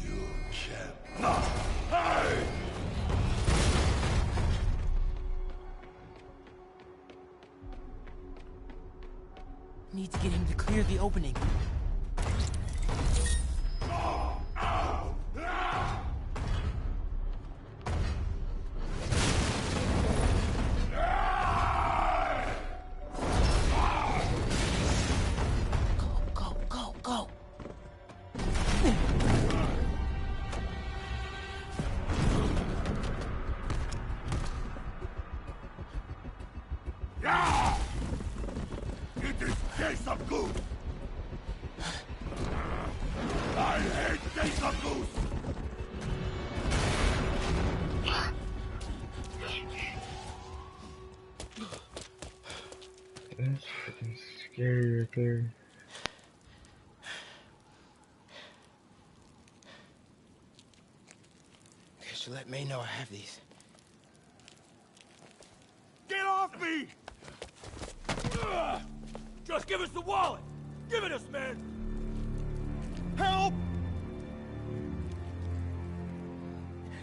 You cannot hide! Need to get him to clear the opening. Go, go, go, go. Yeah! It is case of goose! I hate case of goose! That's freaking scary right there. Could you let May know I have these? Get off me! Just give us the wallet! Give it us, man! Help!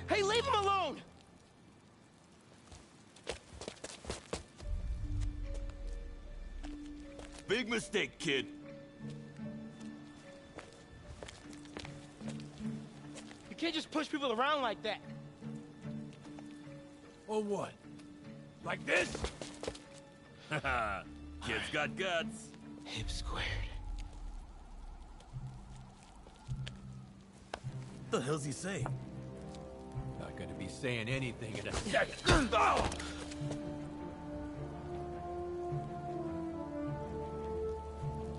Hey, leave him alone! Big mistake, kid. can't just push people around like that. Or what? Like this? Haha, kid's got guts. Hip squared. What the hell's he saying? Not gonna be saying anything in a second. Oh!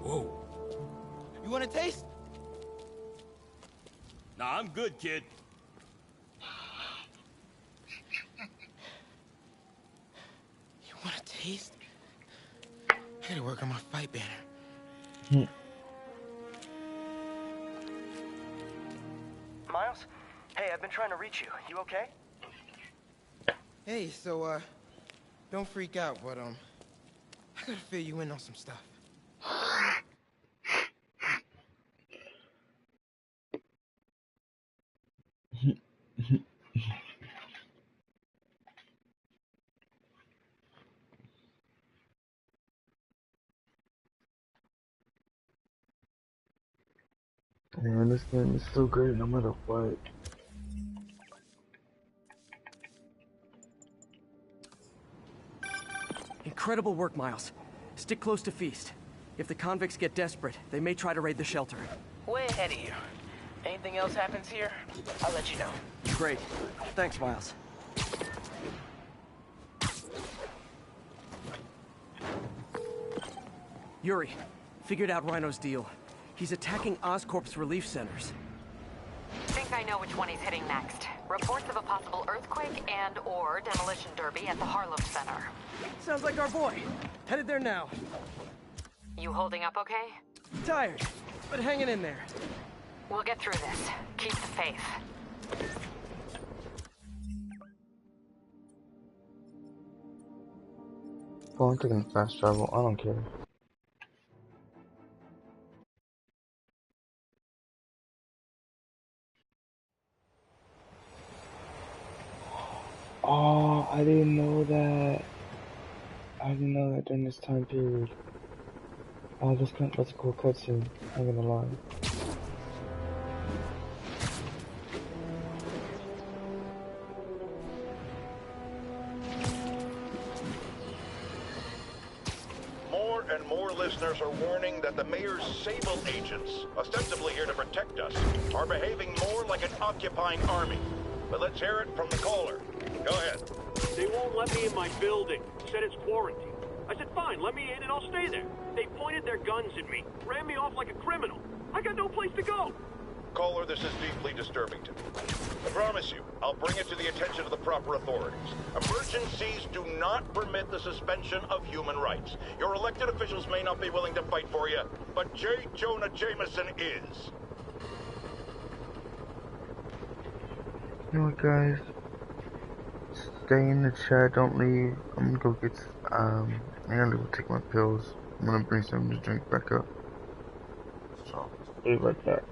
Whoa. You want a taste? Nah, I'm good, kid. You want a taste? I gotta work on my fight banner. Miles? Hey, I've been trying to reach you. You okay? Hey, so, don't freak out, but, I gotta fill you in on some stuff. Man, this game is so great no matter what. Incredible work, Miles. Stick close to Feast. If the convicts get desperate, they may try to raid the shelter. Way ahead of you. Anything else happens here, I'll let you know. Great. Thanks, Miles. Yuri, figured out Rhino's deal. He's attacking Oscorp's relief centers. Think I know which one he's hitting next. Reports of a possible earthquake and/or demolition derby at the Harlem Center. Sounds like our boy. Headed there now. You holding up okay? Tired, but hanging in there. We'll get through this. Keep the faith. Oh, I'm taking fast travel. I don't care. Oh, I didn't know that. I didn't know that during this time period. Oh, that's a cool cutscene. I'm gonna lie. More and more listeners are warning that the mayor's Sable agents, ostensibly here to protect us, are behaving more like an occupying army. But let's hear it from the caller. Go ahead. They won't let me in my building. Said it's quarantined. I said, fine, let me in and I'll stay there. They pointed their guns at me, ran me off like a criminal. I got no place to go. Caller, this is deeply disturbing to me. I promise you, I'll bring it to the attention of the proper authorities. Emergencies do not permit the suspension of human rights. Your elected officials may not be willing to fight for you, but J. Jonah Jameson is. You know what, guys? Stay in the chat, don't leave. I'm gonna go get, I gotta go take my pills. I'm gonna bring something to drink back up. So, be right back.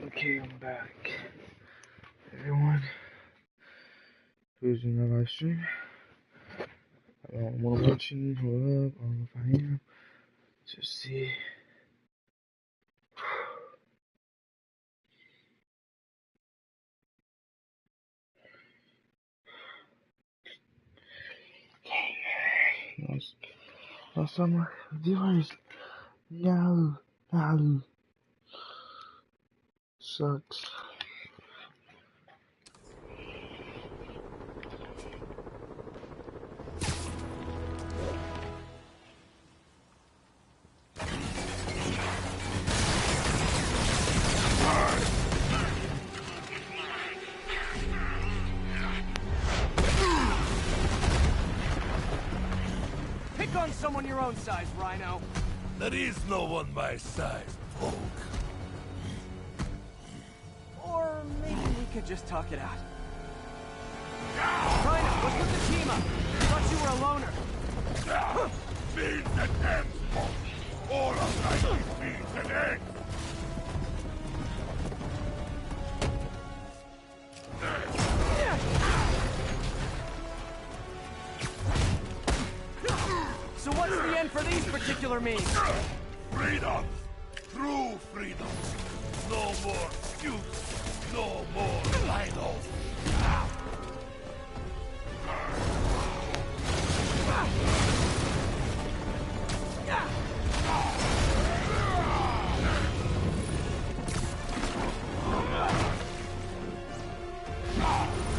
Okay, I'm back. Everyone who's in the live stream, I'm watching, hold up, I don't know if I am. Just see. Lost all my viewers. No. Sucks. Pick on someone your own size, Rhino. There is no one my size, folk. Or maybe we could just talk it out. Rhino, what's with the team up? I thought you were a loner. Beans and eggs, folk. All of life is beans and eggs. So what's the end for these particular means? Freedom! True freedom! No more excuse! No more Rhino!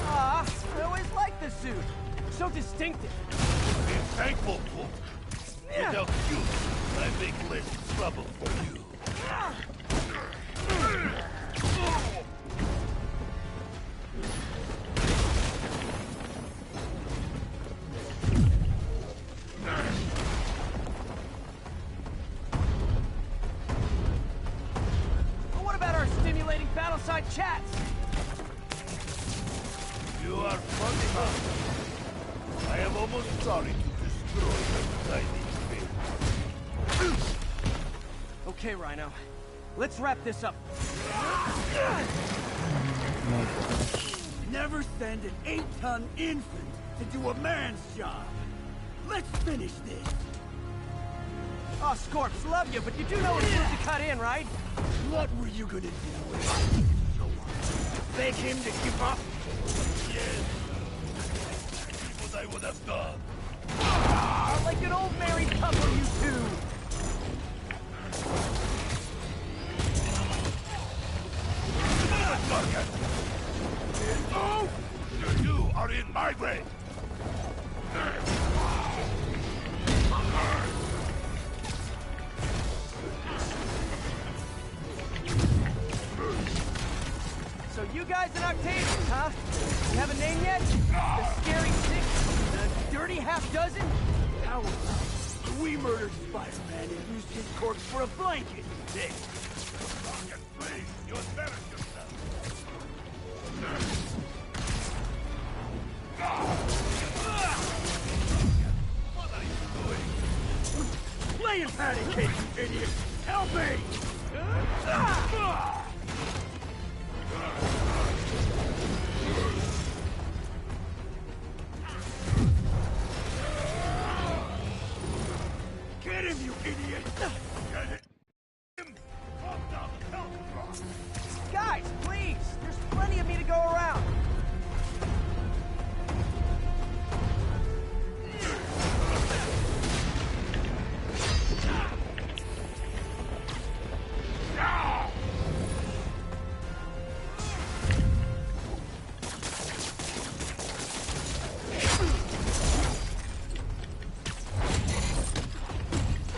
I always liked this suit. So distinctive. Be thankful, folk. Without you, I make less trouble for you. But what about our stimulating battleside chats? You are funny, huh? I am almost sorry to destroy your tiny spirit. Okay, Rhino. Let's wrap this up. Never send an 8-ton infant to do a man's job. Let's finish this. Oh, Scorps, love you, but you do know it's good to cut in, right? What were you gonna do? Beg him to give up? Yes. What I would have done. Like an old married couple, you two. Oh! You are in my way! So you guys in Octavius, huh? You have a name yet? The Scary Six? The Dirty Half Dozen? How we murdered Spider-Man and used his corpse for a blanket. Hey. Please, you embarrass yourself. What are you doing? Playing patty cake, you idiot! Help me! Get him, you idiot! Get it! Calm down and help him, Rock. Guys, please! There's plenty of me to go around.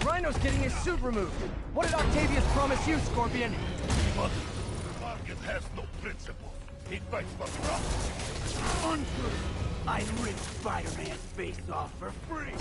Rhino's getting his suit removed. What did Octavius promise you, Scorpion? But Bargain has no principle. He fights for profit. Untrue! I ripped Spider-Man's face off for free!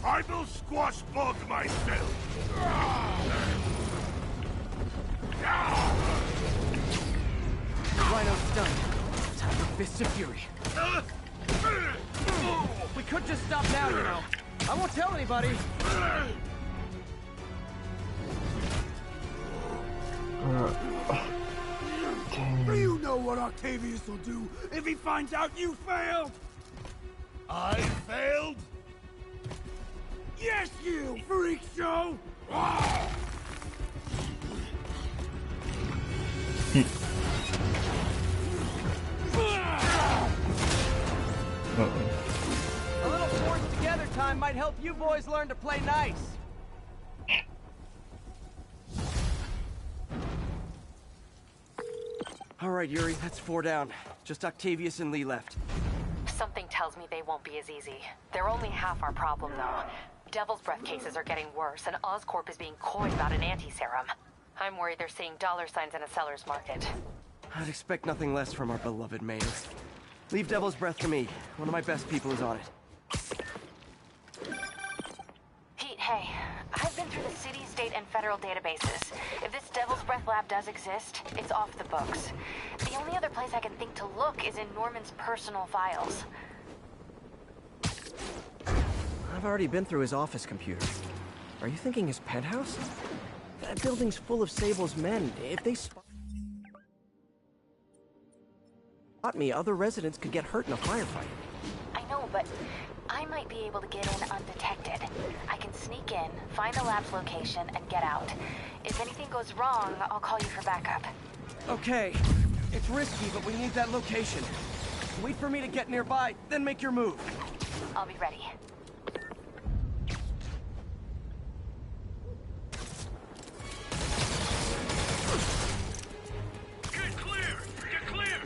I will squash both myself. Rhino's stunned. Time for Fists of Fury. We could just stop now, you know. I won't tell anybody. Do you know what Octavius will do if he finds out you failed? I failed? Yes, you freak show! A little forced together time might help you boys learn to play nice. All right, Yuri, that's 4 down. Just Octavius and Lee left. Something tells me they won't be as easy. They're only half our problem, though. Devil's Breath cases are getting worse, and Oscorp is being coy about an anti-serum. I'm worried they're seeing dollar signs in a seller's market. I'd expect nothing less from our beloved mains. Leave Devil's Breath to me. One of my best people is on it. Pete, hey. I've been through the city, state, and federal databases. If this Devil's Breath lab does exist, it's off the books. The only other place I can think to look is in Norman's personal files. I've already been through his office computer. Are you thinking his penthouse? That building's full of Sable's men. If they spot me, other residents could get hurt in a firefight. I know, but I might be able to get in undetected. I can sneak in, find the lab's location, and get out. If anything goes wrong, I'll call you for backup. Okay. It's risky, but we need that location. Wait for me to get nearby, then make your move. I'll be ready. Get clear! Get clear!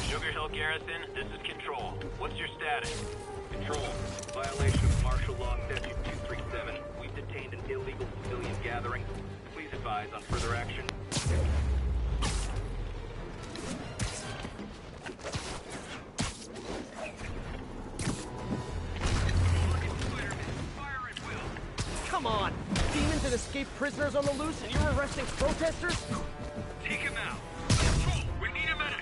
Sugar Hill Garrison, this is Control. What's your status? Control. Violation of Martial Law Statute 237. We've detained an illegal civilian gathering. Please advise on further action. Come on! Demons and escaped prisoners on the loose, and you're arresting protesters? Take him out! Control, we need a medic!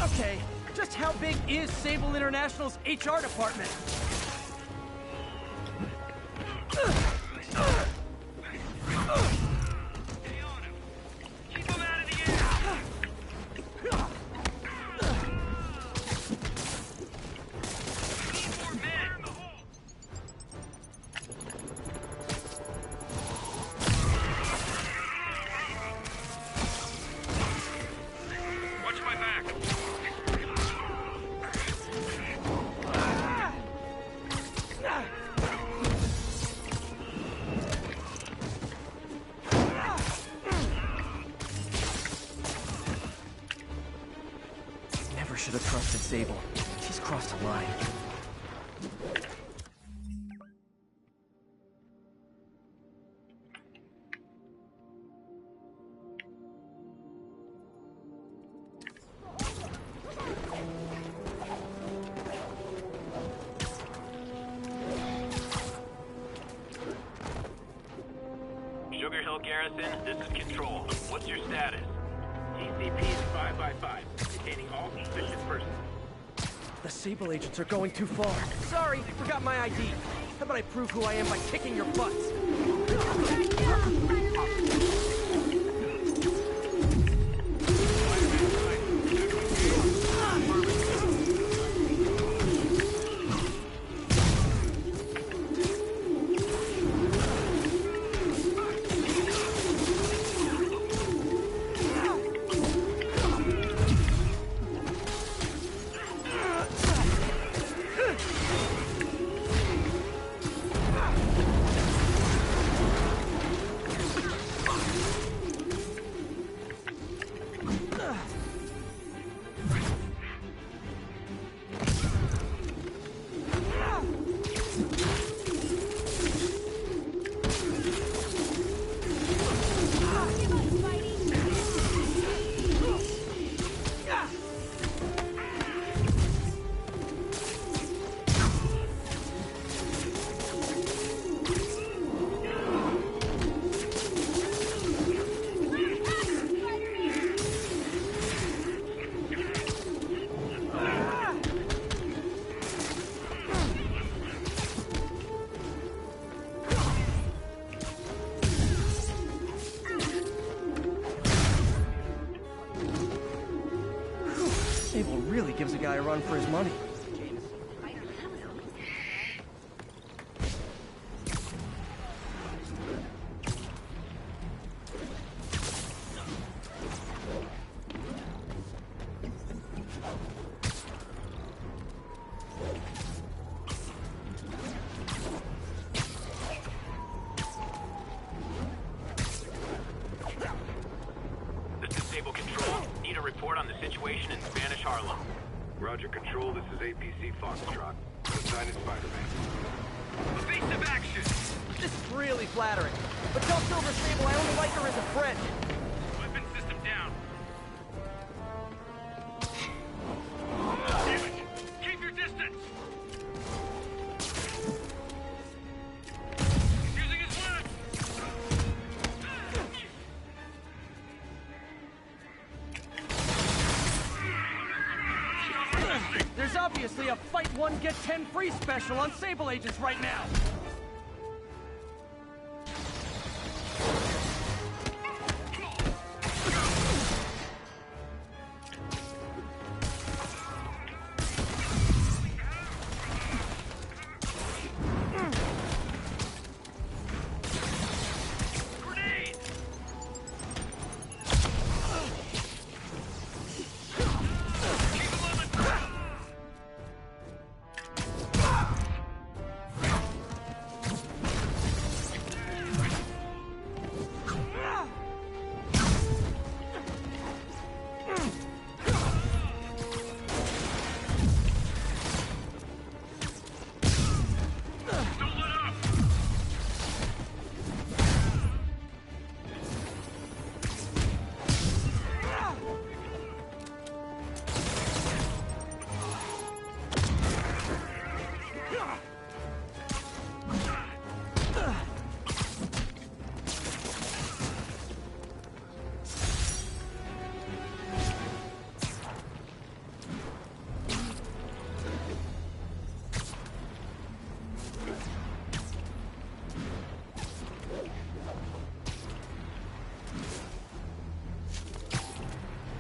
Okay, just how big is Sable International's HR department? Watch my back! Never should have trusted Sable. He's crossed a line. Sugar Hill Garrison, this is Control. What's your status? TCP is 5x5, detaining all suspicious persons. The Sable agents are going too far. Sorry, forgot my ID. How about I prove who I am by kicking your butts? gives a guy a run for his money. This is Sable Control. Need a report on the situation in Spanish Harlem. Roger, Control. This is APC Foxtrot. Assigned Spider-Man. Evasive action! This is really flattering. But tell Silver Sable I only like her as a friend. Weapon system down. Keep your distance! He's using his weapon! There's obviously a fight one, get 10 free special on Sable agents right now.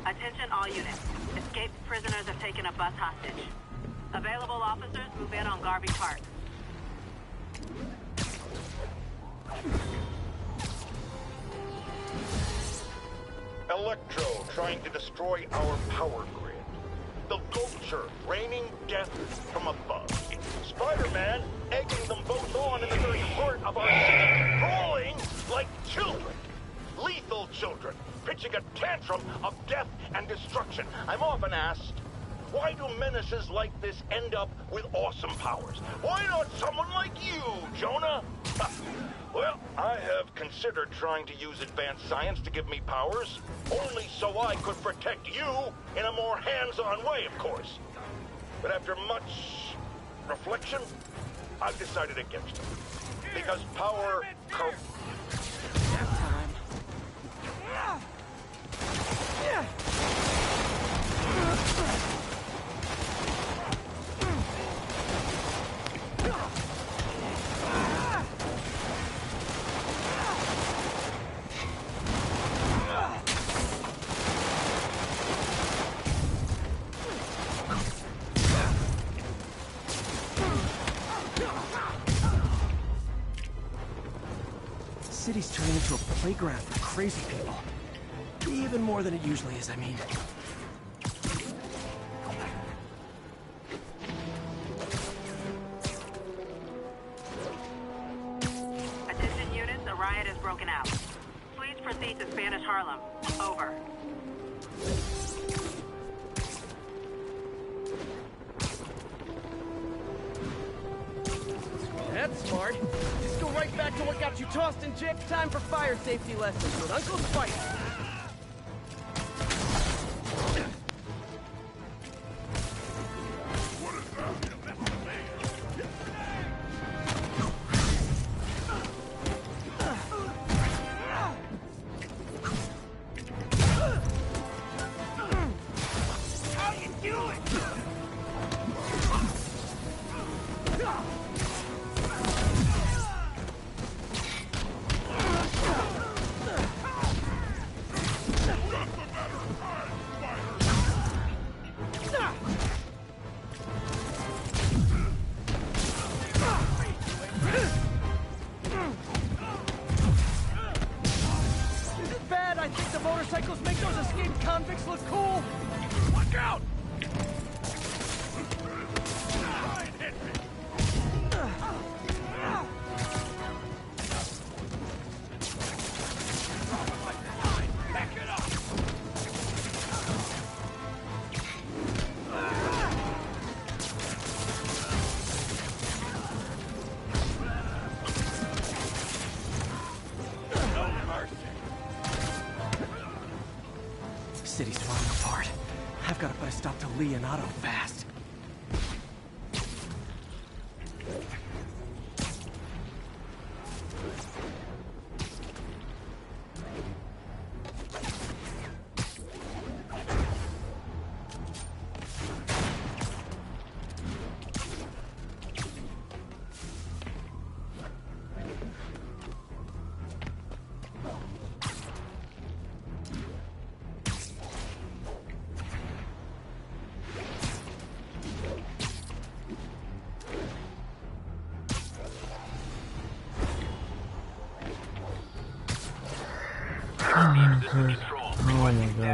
Attention all units. Escaped prisoners have taken a bus hostage. Available officers move in on Garvey Park. Electro trying to destroy our power grid. The Vulture raining death from above. Spider-Man egging them both on in the very heart of our city, brawling like children. Lethal children, pitching a tantrum of death and destruction. I'm often asked, why do menaces like this end up with awesome powers? Why not someone like you, Jonah? Well, I have considered trying to use advanced science to give me powers, only so I could protect you in a more hands-on way, of course. But after much reflection, I've decided against it. Because power... The city's turning into a playground for crazy people. Even more than it usually is, I mean. Attention units, a riot has broken out. Please proceed to Spanish Harlem. Over. That's smart. Just go right back to what got you tossed in jail. Time for fire safety lessons with Uncle Spike. motorcycles make those escaped convicts look cool! Watch out! Try and hit me! Back it up! No mercy! City's falling apart. I've got to put a stop to Lee and Otto fast.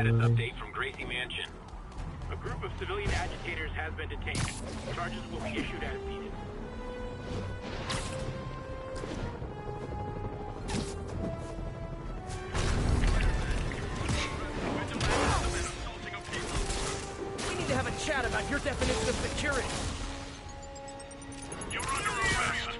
Update from Gracie Mansion. A group of civilian agitators has been detained. Charges will be issued as needed. We need to have a chat about your definition of security. You're under arrest!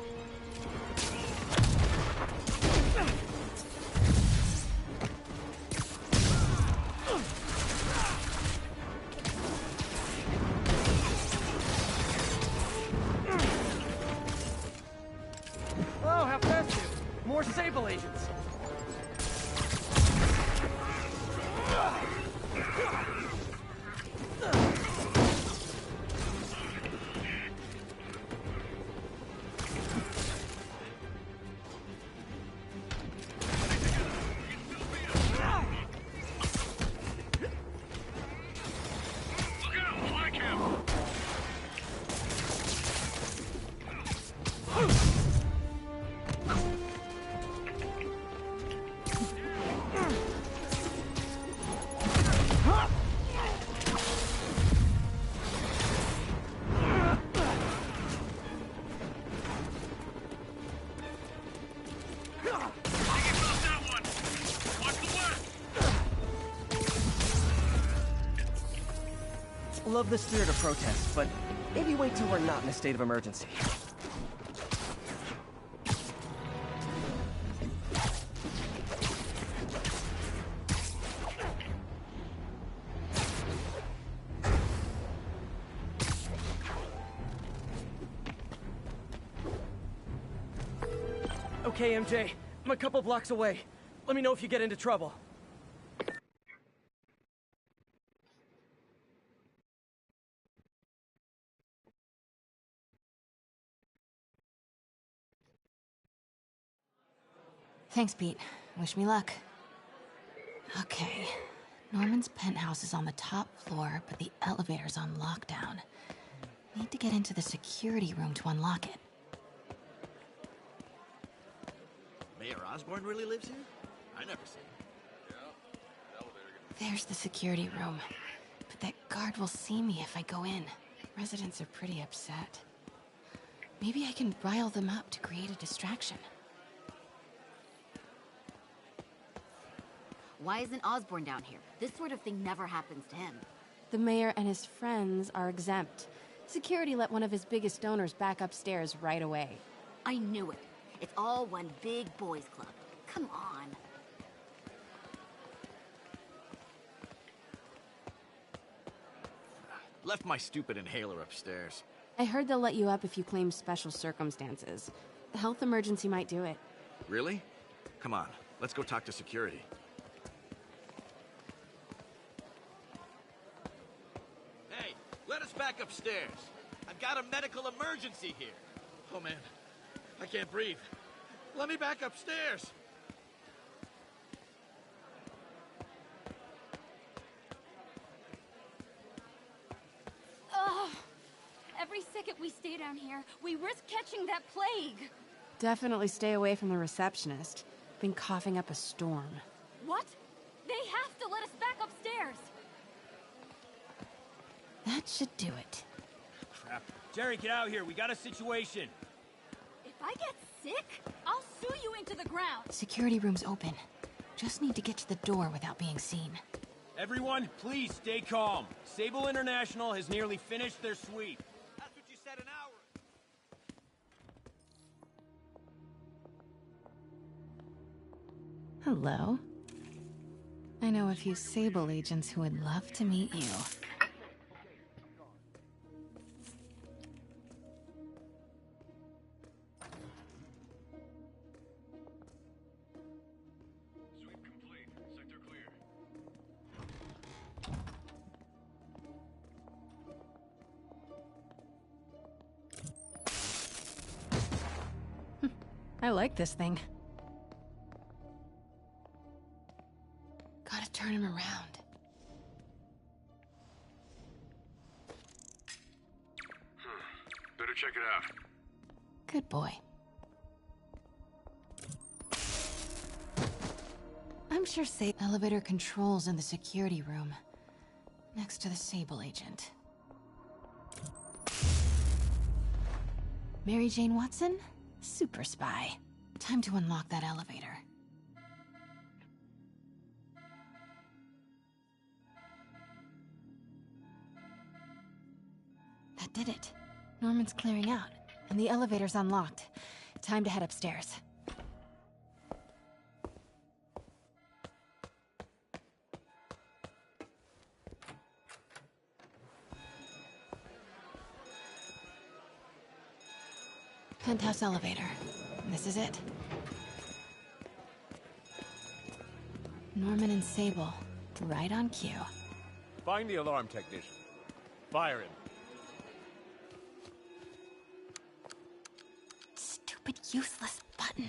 Oh, how festive. More Sable agents. Love the spirit of protest, but maybe wait till we're not in a state of emergency. Okay, MJ. I'm a couple blocks away. Let me know if you get into trouble. Thanks, Pete. Wish me luck. Okay. Norman's penthouse is on the top floor, but the elevator's on lockdown. Need to get into the security room to unlock it. Mayor Osborn really lives here? I never seen him. There's the security room. But that guard will see me if I go in. Residents are pretty upset. Maybe I can rile them up to create a distraction. Why isn't Osborn down here? This sort of thing never happens to him. The mayor and his friends are exempt. Security let one of his biggest donors back upstairs right away. I knew it. It's all one big boys club. Come on. Left my stupid inhaler upstairs. I heard they'll let you up if you claim special circumstances. The health emergency might do it. Really? Come on, let's go talk to security. Hey, let us back upstairs. I've got a medical emergency here. Oh man, I can't breathe. Let me back upstairs. Ugh. Every second we stay down here, we risk catching that plague. Definitely stay away from the receptionist. Been coughing up a storm. What? They have to let us back upstairs. That should do it. Crap. Jerry, get out here. We got a situation. If I get sick, I'll sue you into the ground. Security room's open. Just need to get to the door without being seen. Everyone, please stay calm. Sable International has nearly finished their sweep. That's what you said an hour ago. Hello. I know a few Sable agents who would love to meet you. Sweep complete. Sector clear. I like this thing. Gotta turn him around. Better check it out. Good boy. I'm sure elevator controls in the security room, next to the Sable agent. Mary Jane Watson? Super spy. Time to unlock that elevator. That did it. Norman's clearing out, and the elevator's unlocked. Time to head upstairs. Penthouse elevator. This is it. Norman and Sable, right on cue. Find the alarm technician. Fire him. Stupid, useless button.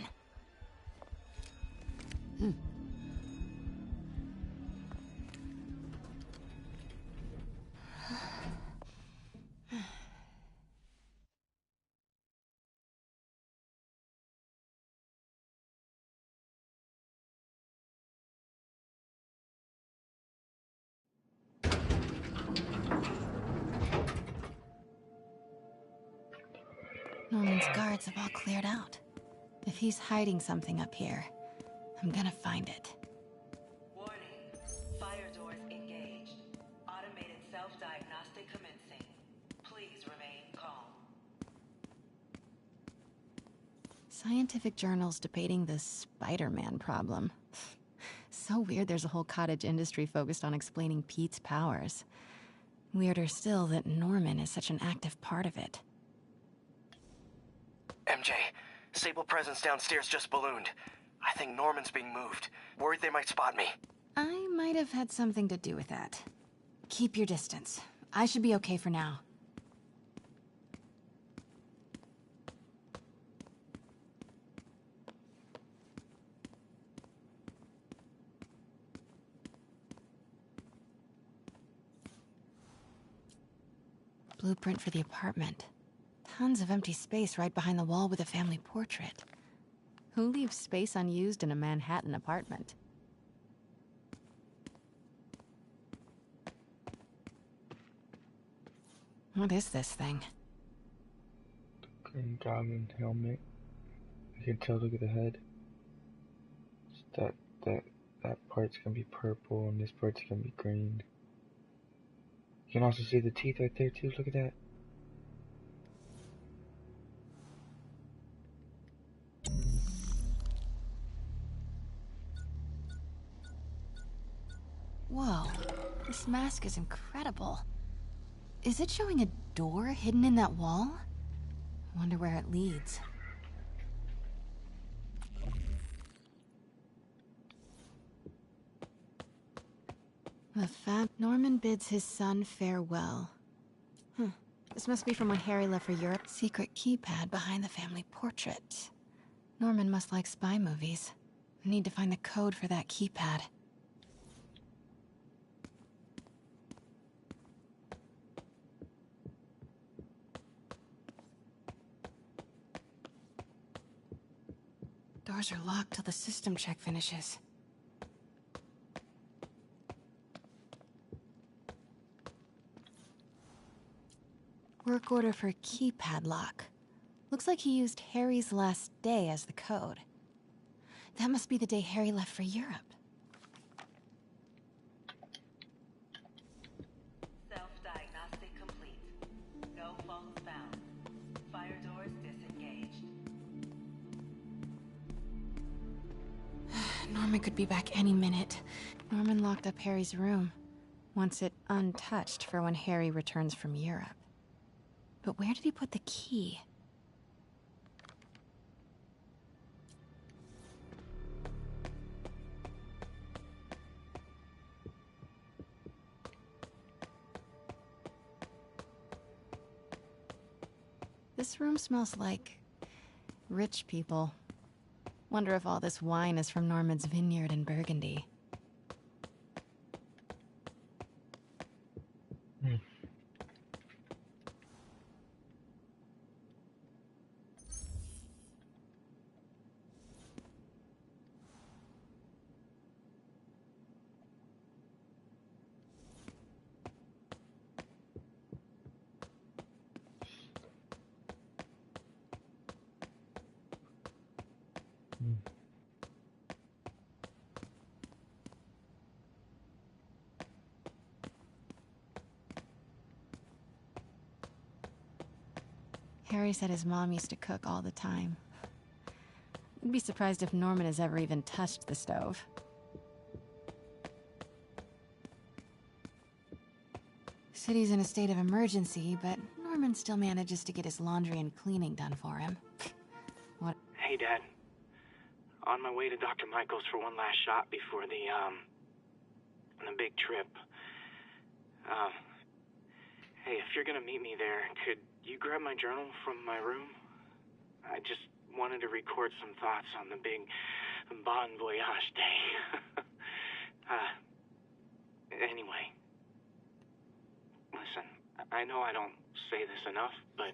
Norman's guards have all cleared out. If he's hiding something up here, I'm gonna find it. Warning. Fire doors engaged. Automated self-diagnostic commencing. Please remain calm. Scientific journals debating the Spider-Man problem. So weird there's a whole cottage industry focused on explaining Pete's powers. Weirder still that Norman is such an active part of it. MJ, Sable presence downstairs just ballooned. I think Norman's being moved. Worried they might spot me. I might have had something to do with that. Keep your distance. I should be okay for now. Blueprint for the apartment. Tons of empty space right behind the wall with a family portrait. Who leaves space unused in a Manhattan apartment? What is this thing? Green Goblin helmet. I can tell, look at the head. It's that part's gonna be purple and this part's gonna be green. You can also see the teeth right there too, look at that. Whoa, this mask is incredible. Is it showing a door hidden in that wall? I wonder where it leads. Norman bids his son farewell. This must be from when Harry left for Europe. Secret keypad behind the family portrait. Norman must like spy movies. I need to find the code for that keypad. Doors are locked till the system check finishes. Work order for a keypad lock. Looks like he used Harry's last day as the code. That must be the day Harry left for Europe. Self-diagnostic complete. No faults found. Fire doors disengaged. Norman could be back any minute. Norman locked up Harry's room. Wants it untouched for when Harry returns from Europe. But where did he put the key? This room smells like rich people. Wonder if all this wine is from Norman's vineyard in Burgundy. Harry said his mom used to cook all the time. I'd be surprised if Norman has ever even touched the stove. City's in a state of emergency, but Norman still manages to get his laundry and cleaning done for him. What? Hey, Dad. On my way to Dr. Michael's for one last shot before the big trip. Hey, if you're gonna meet me there, could you grab my journal from my room? I just wanted to record some thoughts on the big Bon Voyage day. Anyway. Listen, I know I don't say this enough, but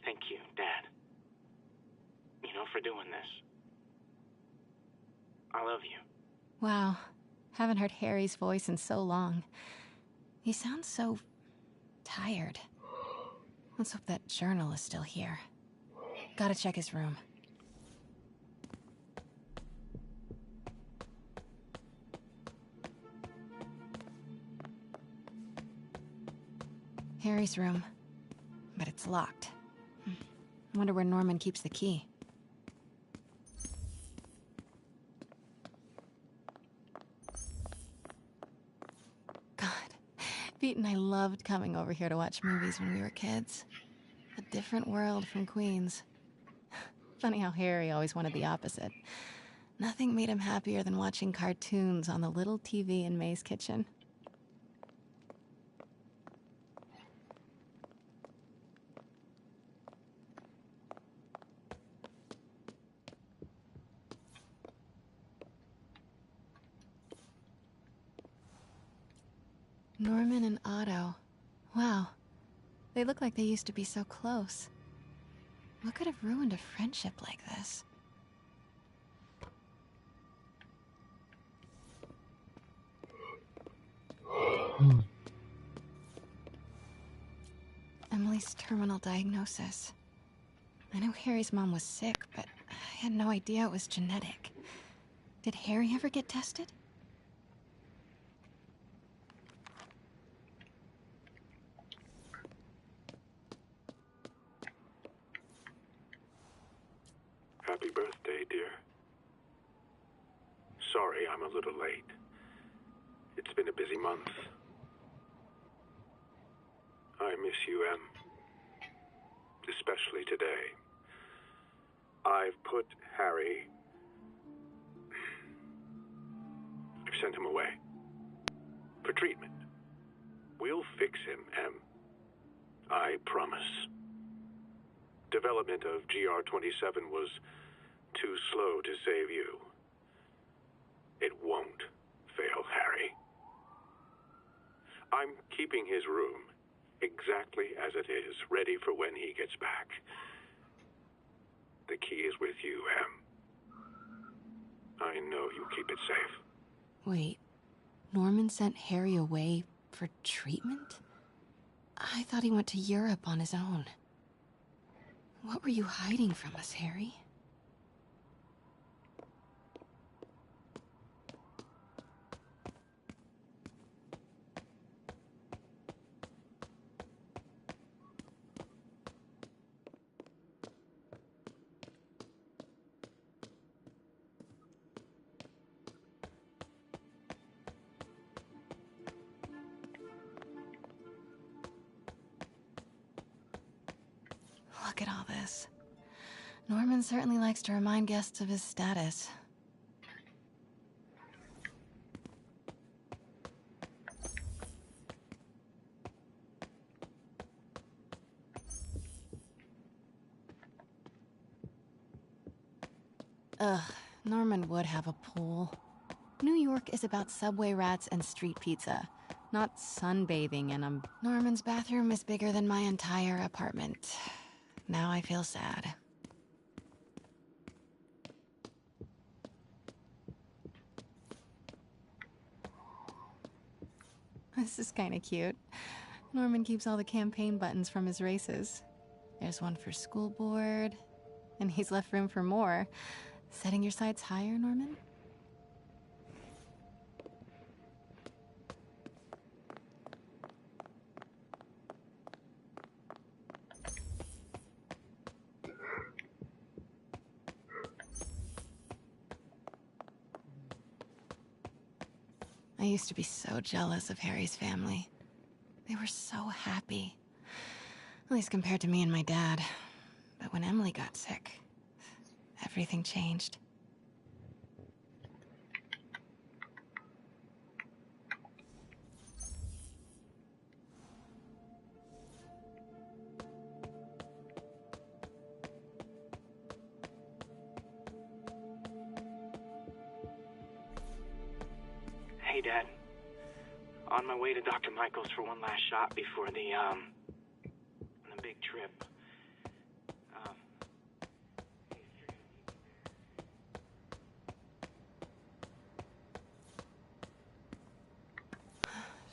thank you, Dad. You know, for doing this. I love you. Wow. Haven't heard Harry's voice in so long. He sounds so tired. Let's hope that journal is still here. Gotta check his room. Harry's room. But it's locked. Wonder where Norman keeps the key. Pete and I loved coming over here to watch movies when we were kids. A different world from Queens. Funny how Harry always wanted the opposite. Nothing made him happier than watching cartoons on the little TV in May's kitchen. Norman and Otto. Wow. They look like they used to be so close. What could have ruined a friendship like this? Emily's terminal diagnosis. I know Harry's mom was sick, but I had no idea it was genetic. Did Harry ever get tested? Happy birthday, dear. Sorry I'm a little late. It's been a busy month. I miss you, Em. Especially today. I've put Harry... I've sent him away. For treatment. We'll fix him, Em. I promise. Development of GR-27 was too slow to save you. It won't fail Harry. I'm keeping his room exactly as it is, ready for when he gets back. The key is with you, Em. I know you'll keep it safe. Wait, Norman sent Harry away for treatment? I thought he went to Europe on his own. What were you hiding from us, Harry? Look at all this. Norman certainly likes to remind guests of his status. Ugh, Norman would have a pool. New York is about subway rats and street pizza, not sunbathing in them. Norman's bathroom is bigger than my entire apartment. Now I feel sad. This is kinda cute. Norman keeps all the campaign buttons from his races. There's one for school board, and he's left room for more. Setting your sights higher, Norman? I used to be so jealous of Harry's family. They were so happy. At least compared to me and my dad. But when Emily got sick, everything changed. Hey, Dad. On my way to Dr. Michael's for one last shot before the big trip.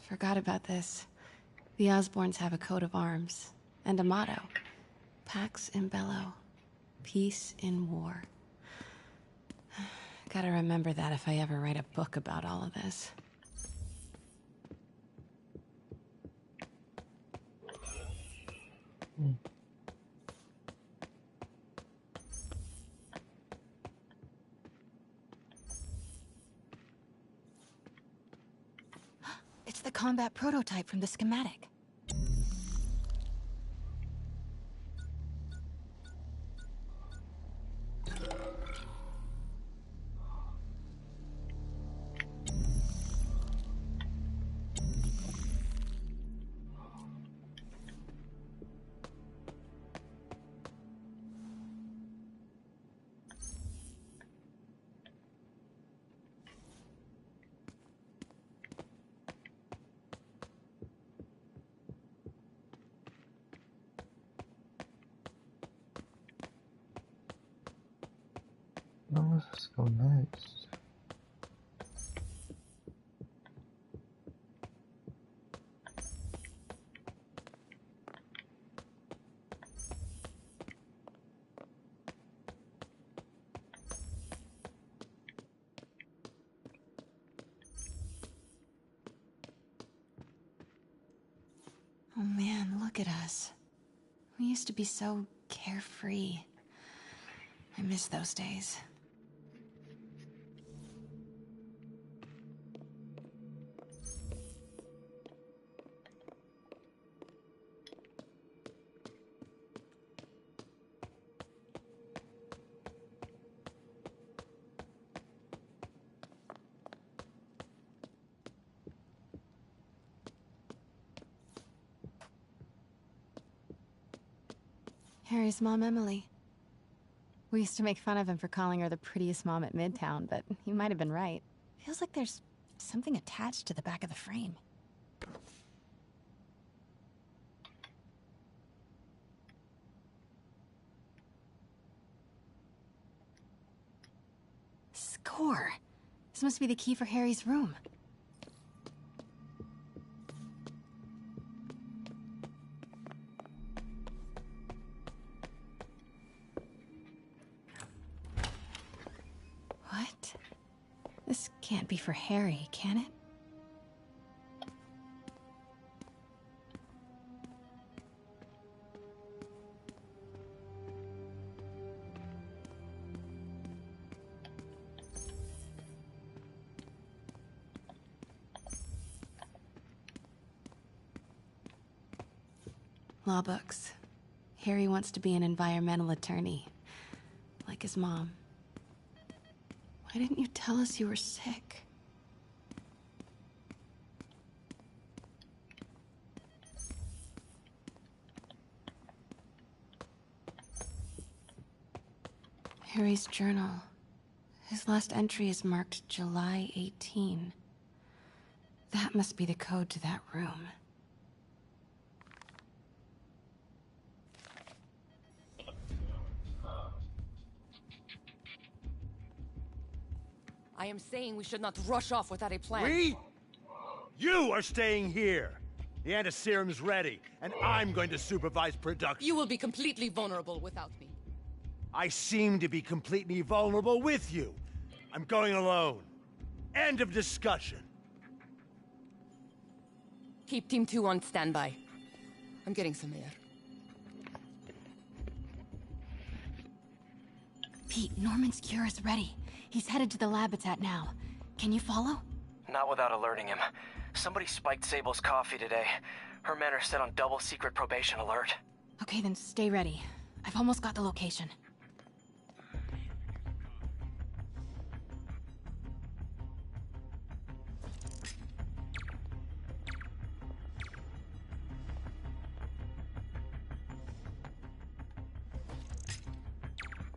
Forgot about this. The Osborns have a coat of arms and a motto. Pax in bello. Peace in war. Gotta remember that if I ever write a book about all of this. It's the combat prototype from the schematic. Where let's go next? Oh man, look at us. We used to be so carefree. I miss those days. Harry's mom, Emily. We used to make fun of him for calling her the prettiest mom at Midtown, but he might have been right. Feels like there's something attached to the back of the frame. Score! This must be the key for Harry's room. What? This can't be for Harry, can it? Law books. Harry wants to be an environmental attorney, like his mom. Why didn't you tell us you were sick? Harry's journal. His last entry is marked July 18. That must be the code to that room. I am saying we should not rush off without a plan. We? You are staying here. The antiserum's ready, and I'm going to supervise production. You will be completely vulnerable without me. I seem to be completely vulnerable with you. I'm going alone. End of discussion. Keep Team 2 on standby. I'm getting some air. Pete, Norman's cure is ready. He's headed to the lab it's at now. Can you follow? Not without alerting him. Somebody spiked Sable's coffee today. Her men are set on double secret probation alert. Okay, then stay ready. I've almost got the location.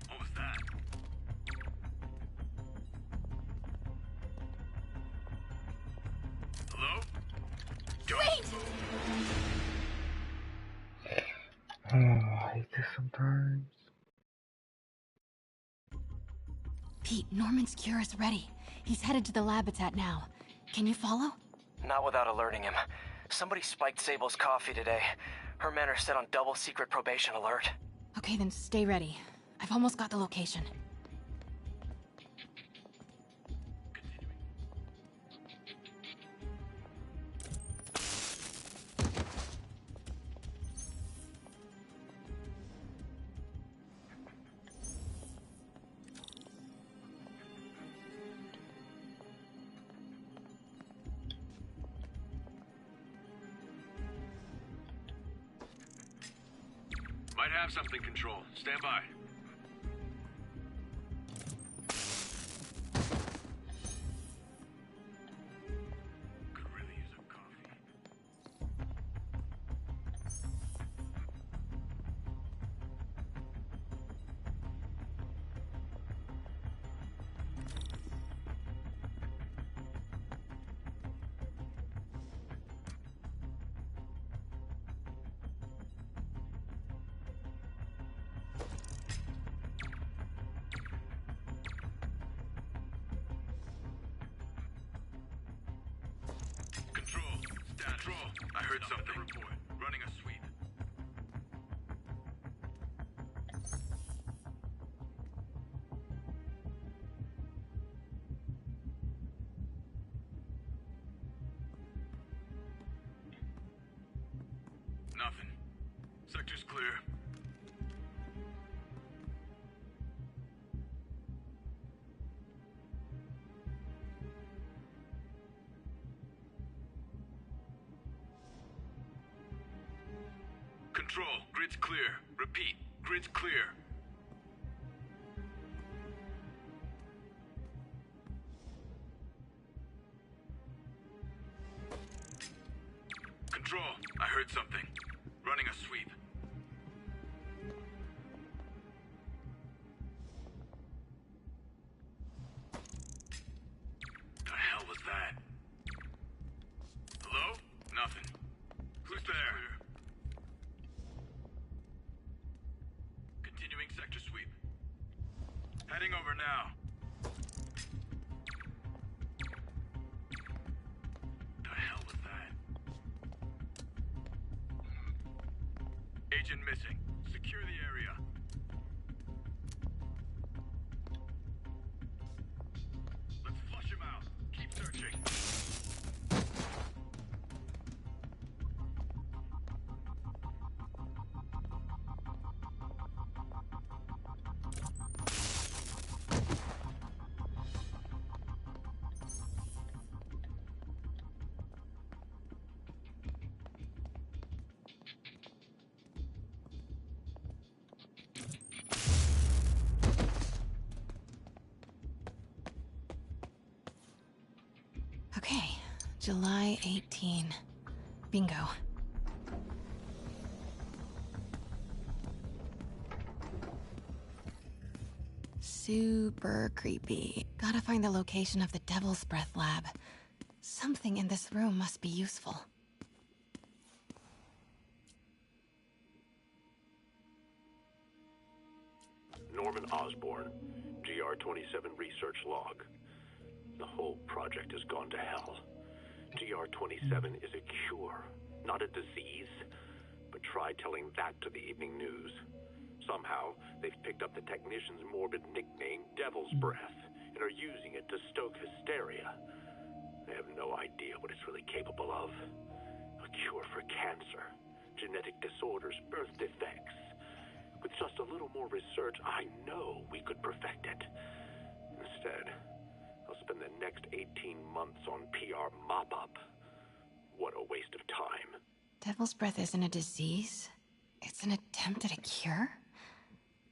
What was that? Hello? Wait! Oh, I hate this sometimes. Pete, Norman's cure is ready. He's headed to the lab it's at now. Can you follow? Not without alerting him. Somebody spiked Sable's coffee today. Her men are set on double secret probation alert. Okay, then stay ready. I've almost got the location. Might have something, Control. Stand by. Could really use a coffee. Control, I heard something. Report. Running a sweep. Nothing. Sector's clear. Control, grid's clear. Repeat, grid's clear. Control, I heard something. Running a sweep. The hell was that? Hello? Nothing. Who's there? Continuing sector sweep. Heading over now. The hell was that? Agent missing. Secure the area. July 18. Bingo. Super creepy. Gotta find the location of the Devil's Breath lab. Something in this room must be useful. Norman Osborn, GR-27 research log. The whole project has gone to hell. GR-27 is a cure, not a disease. But try telling that to the evening news. Somehow, they've picked up the technician's morbid nickname, Devil's Breath, and are using it to stoke hysteria. They have no idea what it's really capable of. A cure for cancer, genetic disorders, birth defects. With just a little more research, I know we could perfect it. Instead, I'll spend the next 18 months on PR mop-up. What a waste of time. Devil's Breath isn't a disease. It's an attempt at a cure?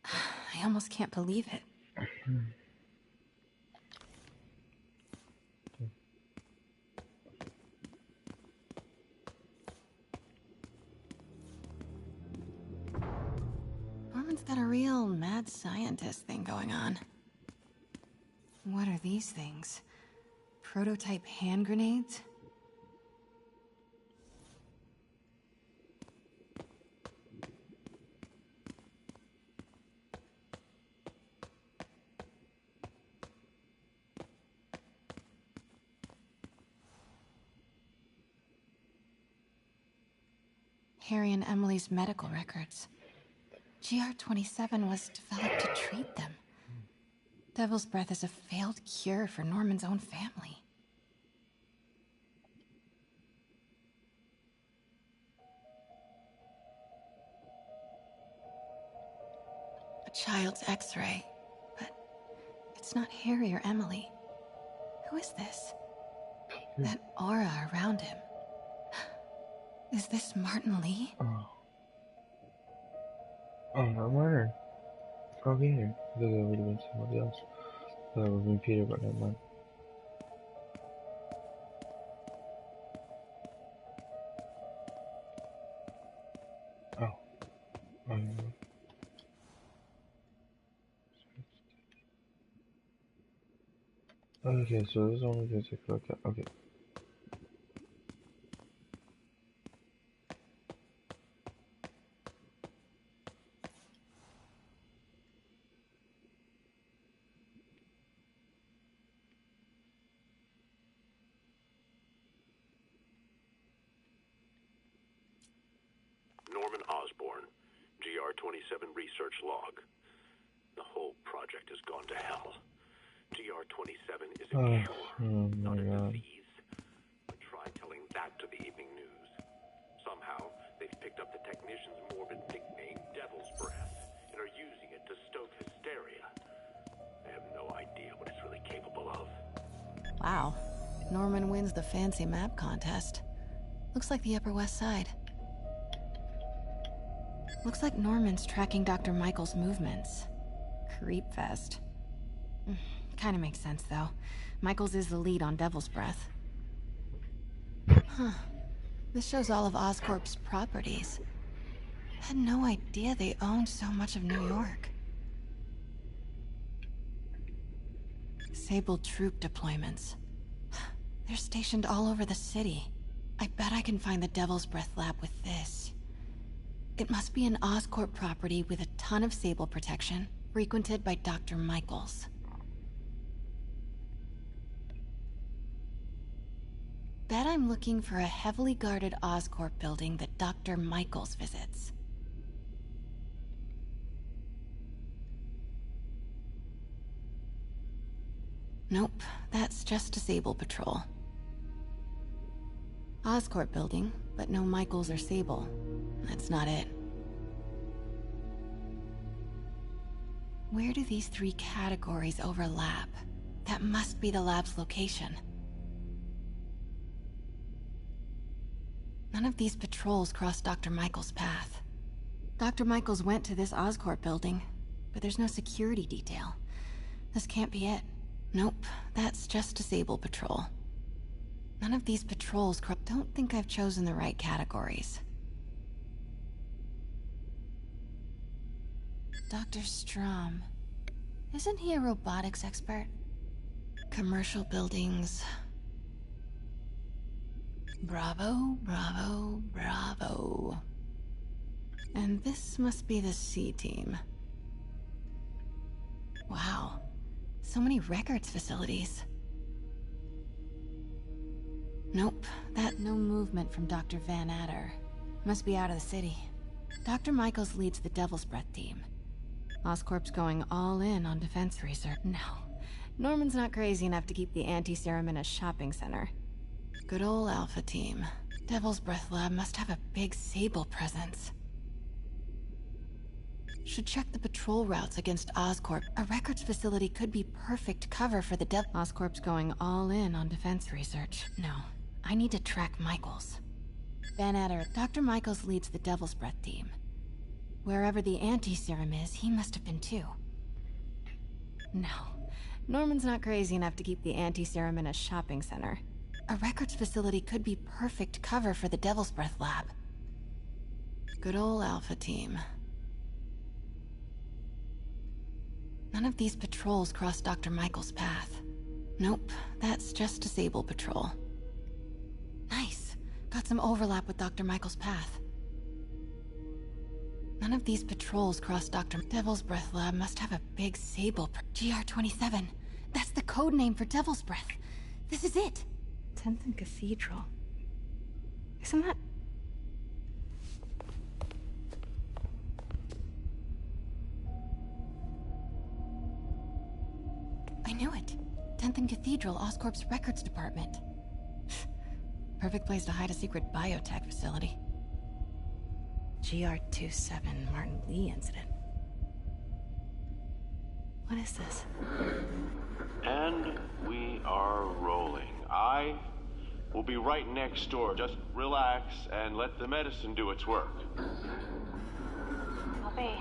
I almost can't believe it. Norman's got a real mad scientist thing going on. What are these things? Prototype hand grenades? Harry and Emily's medical records. GR-27 was developed to treat them. Devil's Breath is a failed cure for Norman's own family. A child's X-ray, but it's not Harry or Emily. Who is this? That aura around him. Is this Martin Lee? Oh, no matter. Go get him. I thought that would have been somebody else. I thought it would have been Peter, but never mind. Oh. Okay, so this only gets a look at. Okay. Norman Osborn, GR-27 research log. The whole project has gone to hell. GR-27 is a cure, not a disease. But try telling that to the evening news. Somehow, they've picked up the technician's morbid nickname, Devil's Breath, and are using it to stoke hysteria. They have no idea what it's really capable of. Wow. Norman wins the fancy map contest. Looks like the Upper West Side. Looks like Norman's tracking Dr. Michael's movements. Creepfest. Kinda makes sense, though. Michaels is the lead on Devil's Breath. Huh. This shows all of Oscorp's properties. Had no idea they owned so much of New York. Sable troop deployments. They're stationed all over the city. I bet I can find the Devil's Breath lab with this. It must be an Oscorp property with a ton of Sable protection, frequented by Dr. Michaels. Bet I'm looking for a heavily guarded Oscorp building that Dr. Michaels visits. Nope, that's just a Sable patrol. Oscorp building, but no Michaels or Sable. That's not it. Where do these three categories overlap? That must be the lab's location. None of these patrols cross Dr. Michaels' path. Dr. Michaels went to this Oscorp building, but there's no security detail. This can't be it. Nope, that's just a Sable patrol. None of these patrols don't think I've chosen the right categories. Dr. Strom. Isn't he a robotics expert? Commercial buildings. Bravo, bravo, bravo. And this must be the C team. Wow. So many records facilities. Nope, no movement from Dr. Van Adder. Must be out of the city. Dr. Michaels leads the Devil's Breath team. Oscorp's going all in on defense research. No, Norman's not crazy enough to keep the anti-serum in a shopping center. Good old Alpha team. Devil's Breath lab must have a big Sable presence. Should check the patrol routes against Oscorp. A records facility could be perfect cover for the Oscorp's going all in on defense research. No, I need to track Michaels. Van Adder, Dr. Michaels leads the Devil's Breath team. Wherever the anti-serum is, he must have been too. No, Norman's not crazy enough to keep the anti-serum in a shopping center. A records facility could be perfect cover for the Devil's Breath lab. Good old Alpha team. None of these patrols cross Dr. Michaels' path. Nope, that's just a Sable patrol. Nice. Got some overlap with Dr. Michaels' path. None of these patrols cross Dr. Devil's Breath lab must have a big Sable GR-27. That's the code name for Devil's Breath. This is it. 10th and Cathedral. Isn't that... I knew it. 10th and Cathedral, Oscorp's records department. Perfect place to hide a secret biotech facility. GR-27 Martin Lee incident. What is this? And we are rolling. I will be right next door. Just relax and let the medicine do its work. 宝贝，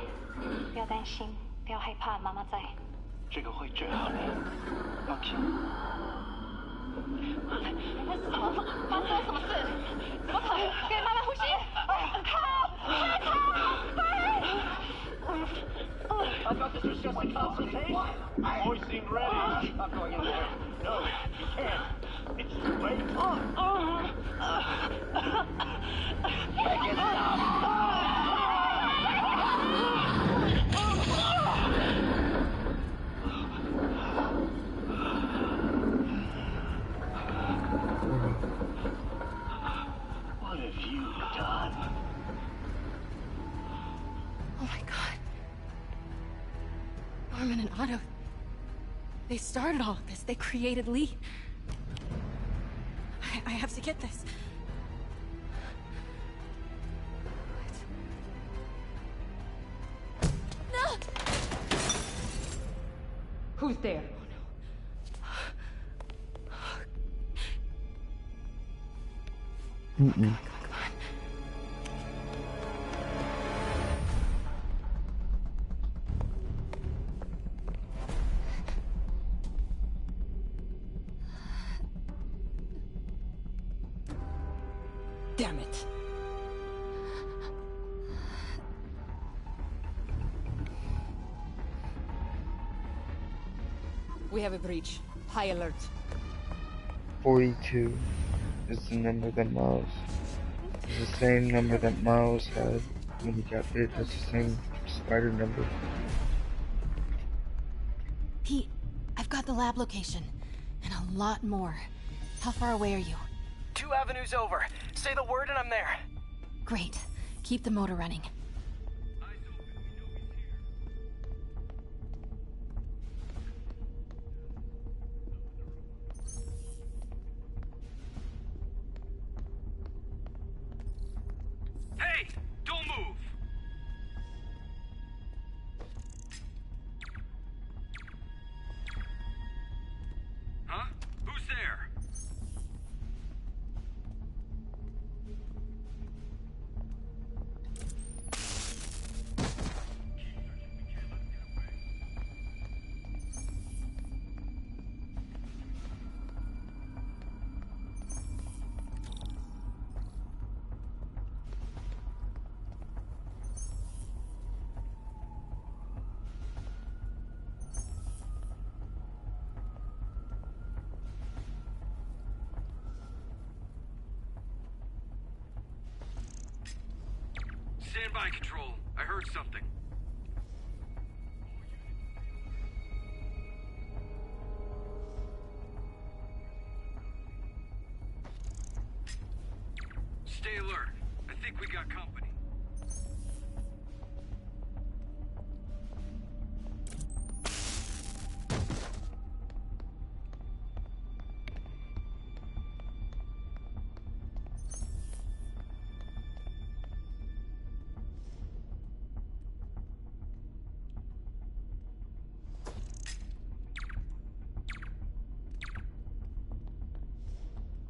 不要担心，不要害怕，妈妈在。这个会治好你，放心。你在什么？发生了什么事？怎么可能？给妈妈呼吸！I thought this was just a consultation. Boys seem ready. I'm going in there. No, you can't. It's too late. Make it stop! What have you done? Oh my god. Norman and Otto. They started all of this. They created Lee. I have to get this. No! Who's there? Mm-mm. Damn it. We have a breach. High alert. 42 is the number that Miles... It's the same number that Miles had when he got bit. That's the same spider number. Pete, I've got the lab location. And a lot more. How far away are you? 2 avenues over. Say the word and I'm there. Great. Keep the motor running. Hey! Don't move! Huh? Who's there? by, Control. I heard something. Stay alert. I think we got company.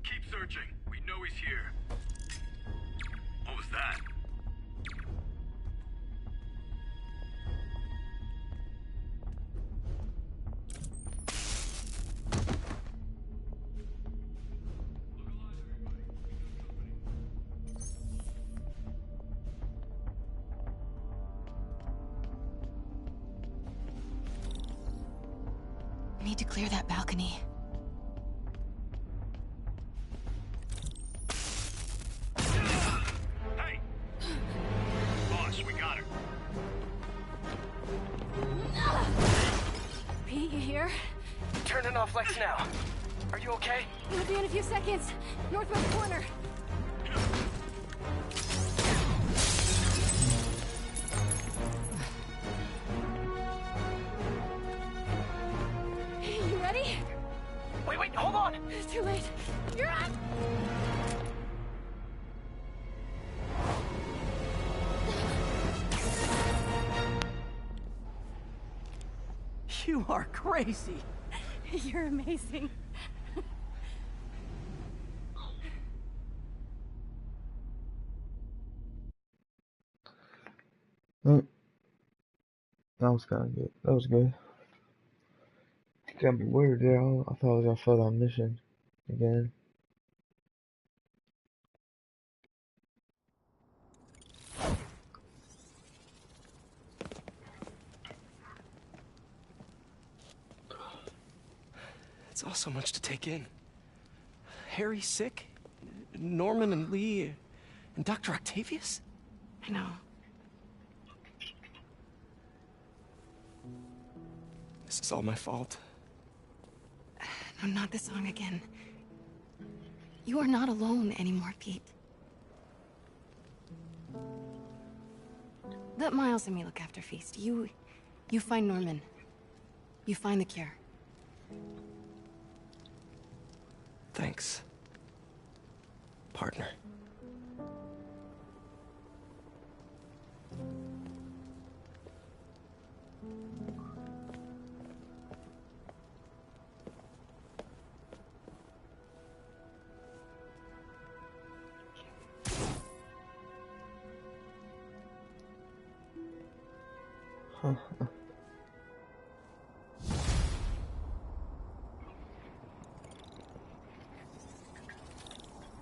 Keep searching. We know he's here. What was that? I need to clear that balcony. Hey! Boss, we got her. Pete, you here? Turning off lights now. Are you okay? It'll be in a few seconds. Northwest corner. You ready? Wait, hold on! It's too late. You're up! You are crazy. You're amazing. That was kind of good. That was good. Got me worried there. I thought I was gonna fail that mission again. It's all so much to take in. Harry sick? Norman and Lee and Dr. Octavius? I know. This is all my fault. No, not the song again. You are not alone anymore, Pete. Let Miles and me look after Feast. You find Norman. You find the cure. Thanks, partner.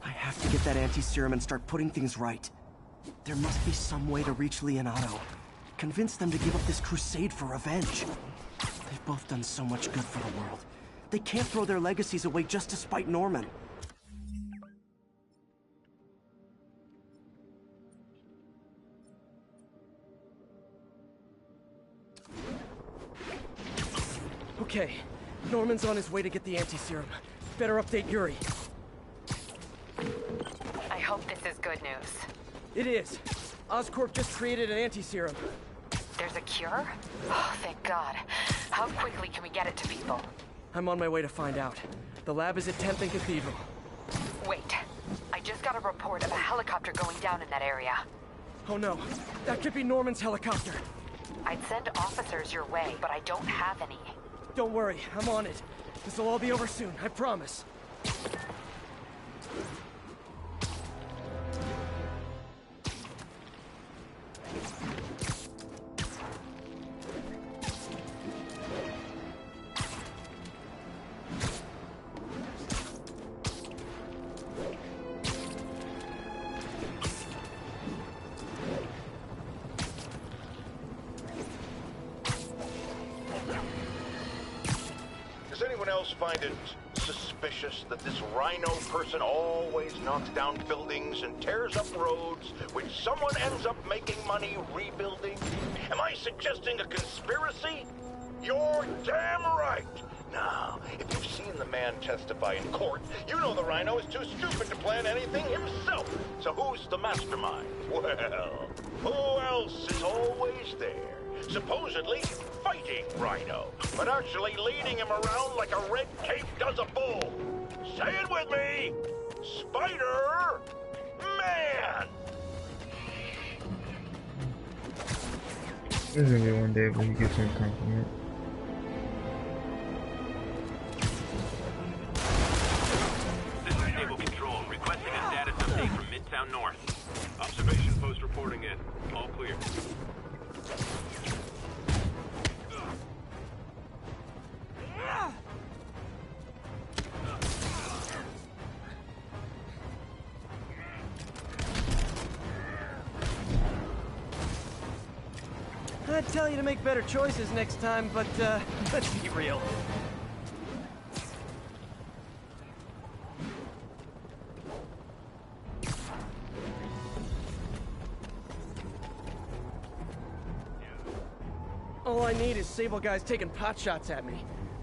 I have to get that anti-serum and start putting things right. There must be some way to reach Lee and Otto. Convince them to give up this crusade for revenge. They've both done so much good for the world. They can't throw their legacies away just to spite Norman. Okay, Norman's on his way to get the anti-serum. Better update Yuri. I hope this is good news. It is. Oscorp just created an anti-serum. There's a cure? Oh, thank God. How quickly can we get it to people? I'm on my way to find out. The lab is at 10th and Cathedral. Wait. I just got a report of a helicopter going down in that area. Oh no. That could be Norman's helicopter. I'd send officers your way, but I don't have any. Don't worry. I'm on it. This will all be over soon. I promise. else find it suspicious that this Rhino person always knocks down buildings and tears up roads, which someone ends up making money rebuilding? Am I suggesting a conspiracy? You're damn right! Now, if you've seen the man testify in court, you know the Rhino is too stupid to plan anything himself. So who's the mastermind? Well, who else is always there? Supposedly fighting Rhino, but actually leading him around like a red cape does a bull. Say it with me! Spider-Man! There's gonna be one day when you get some compliment. This is Stable Control, requesting a status update from Midtown North. Observation post reporting in. All clear. I'd tell you to make better choices next time, but let's be real. All I need is Sable guys taking pot shots at me.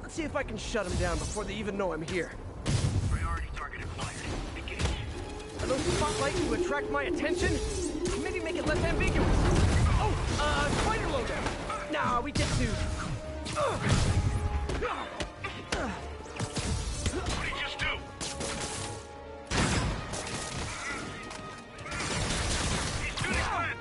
Let's see if I can shut them down before they even know I'm here. Priority target acquired. Engage. Are those spotlights to attract my attention? Maybe make it less ambiguous. Oh, spider logo. Nah, we get to. What did you just do? He's shooting plants.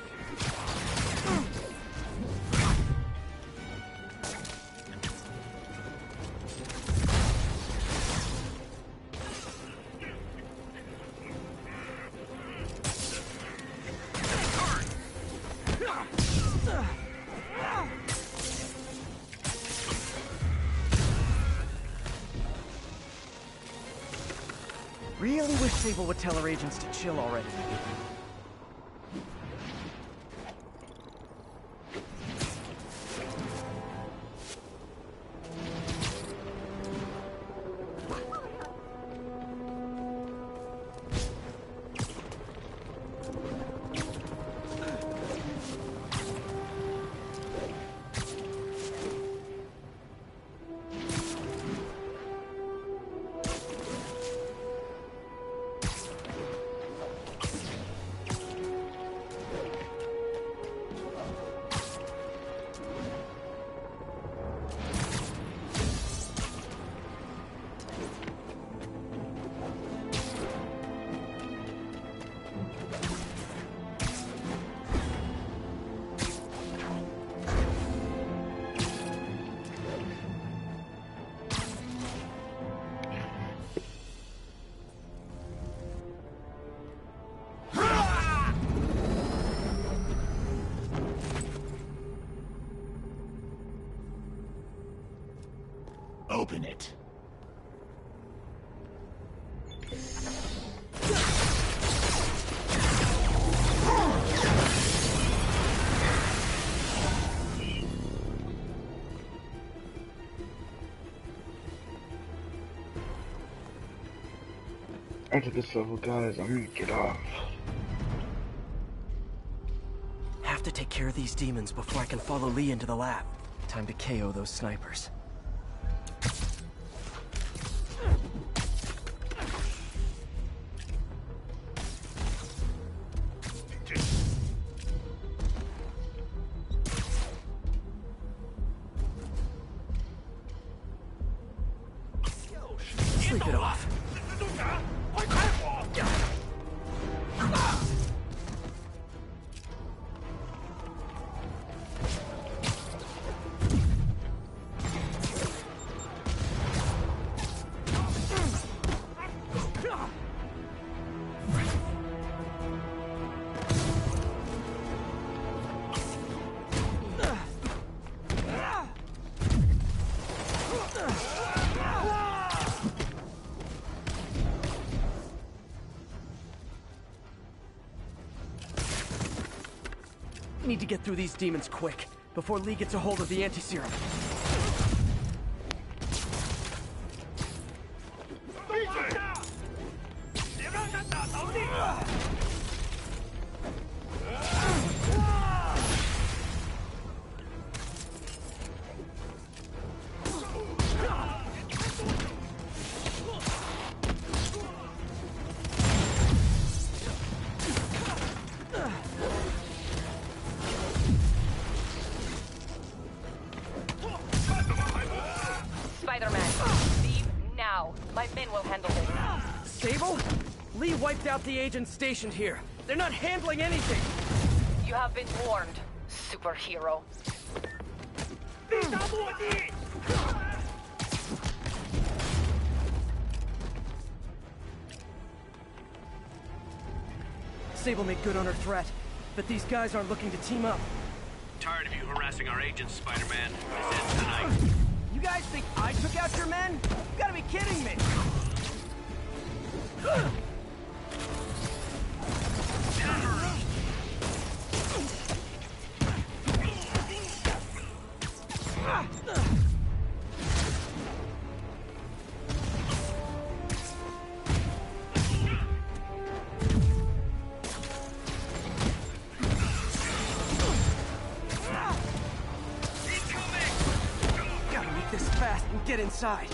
Really wish Sable would tell her agents to chill already. Open it. After this level, guys, I'm gonna get off. Have to take care of these demons before I can follow Lee into the lab. Time to KO those snipers. Sleep it off. Need to get through these demons quick, before Lee gets a hold of the anti-serum. My men will handle this. Sable? Lee wiped out the agents stationed here. They're not handling anything. You have been warned, superhero. Sable made good on her threat, but these guys aren't looking to team up. Tired of you harassing our agents, Spider-Man. This ends tonight. You guys think I took out your men? You gotta be kidding me! Gotta make this fast and get inside.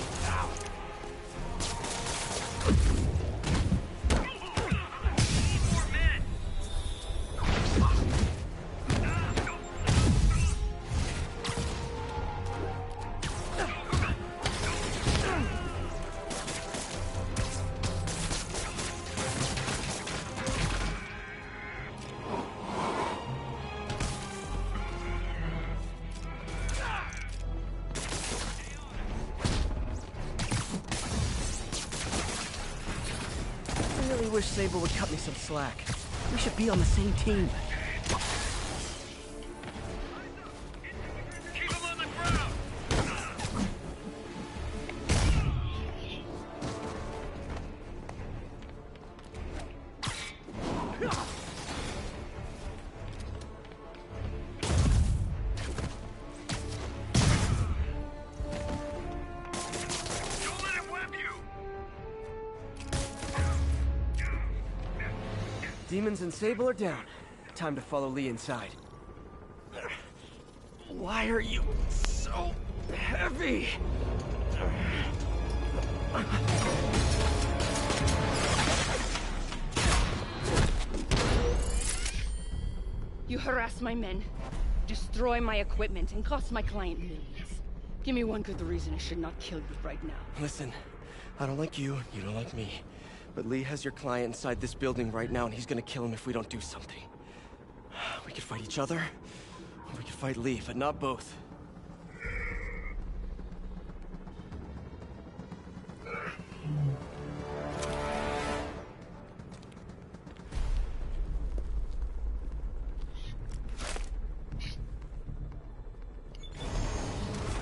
I really wish Sable would cut me some slack. We should be on the same team. Keep him on the ground! Don't let him web you! Demons and Sable are down. Time to follow Lee inside. Why are you so heavy? You harass my men, destroy my equipment, and cost my client millions. Give me one good reason I should not kill you right now. Listen, I don't like you, you don't like me. But Lee has your client inside this building right now, and he's gonna kill him if we don't do something. We could fight each other, or we could fight Lee, but not both.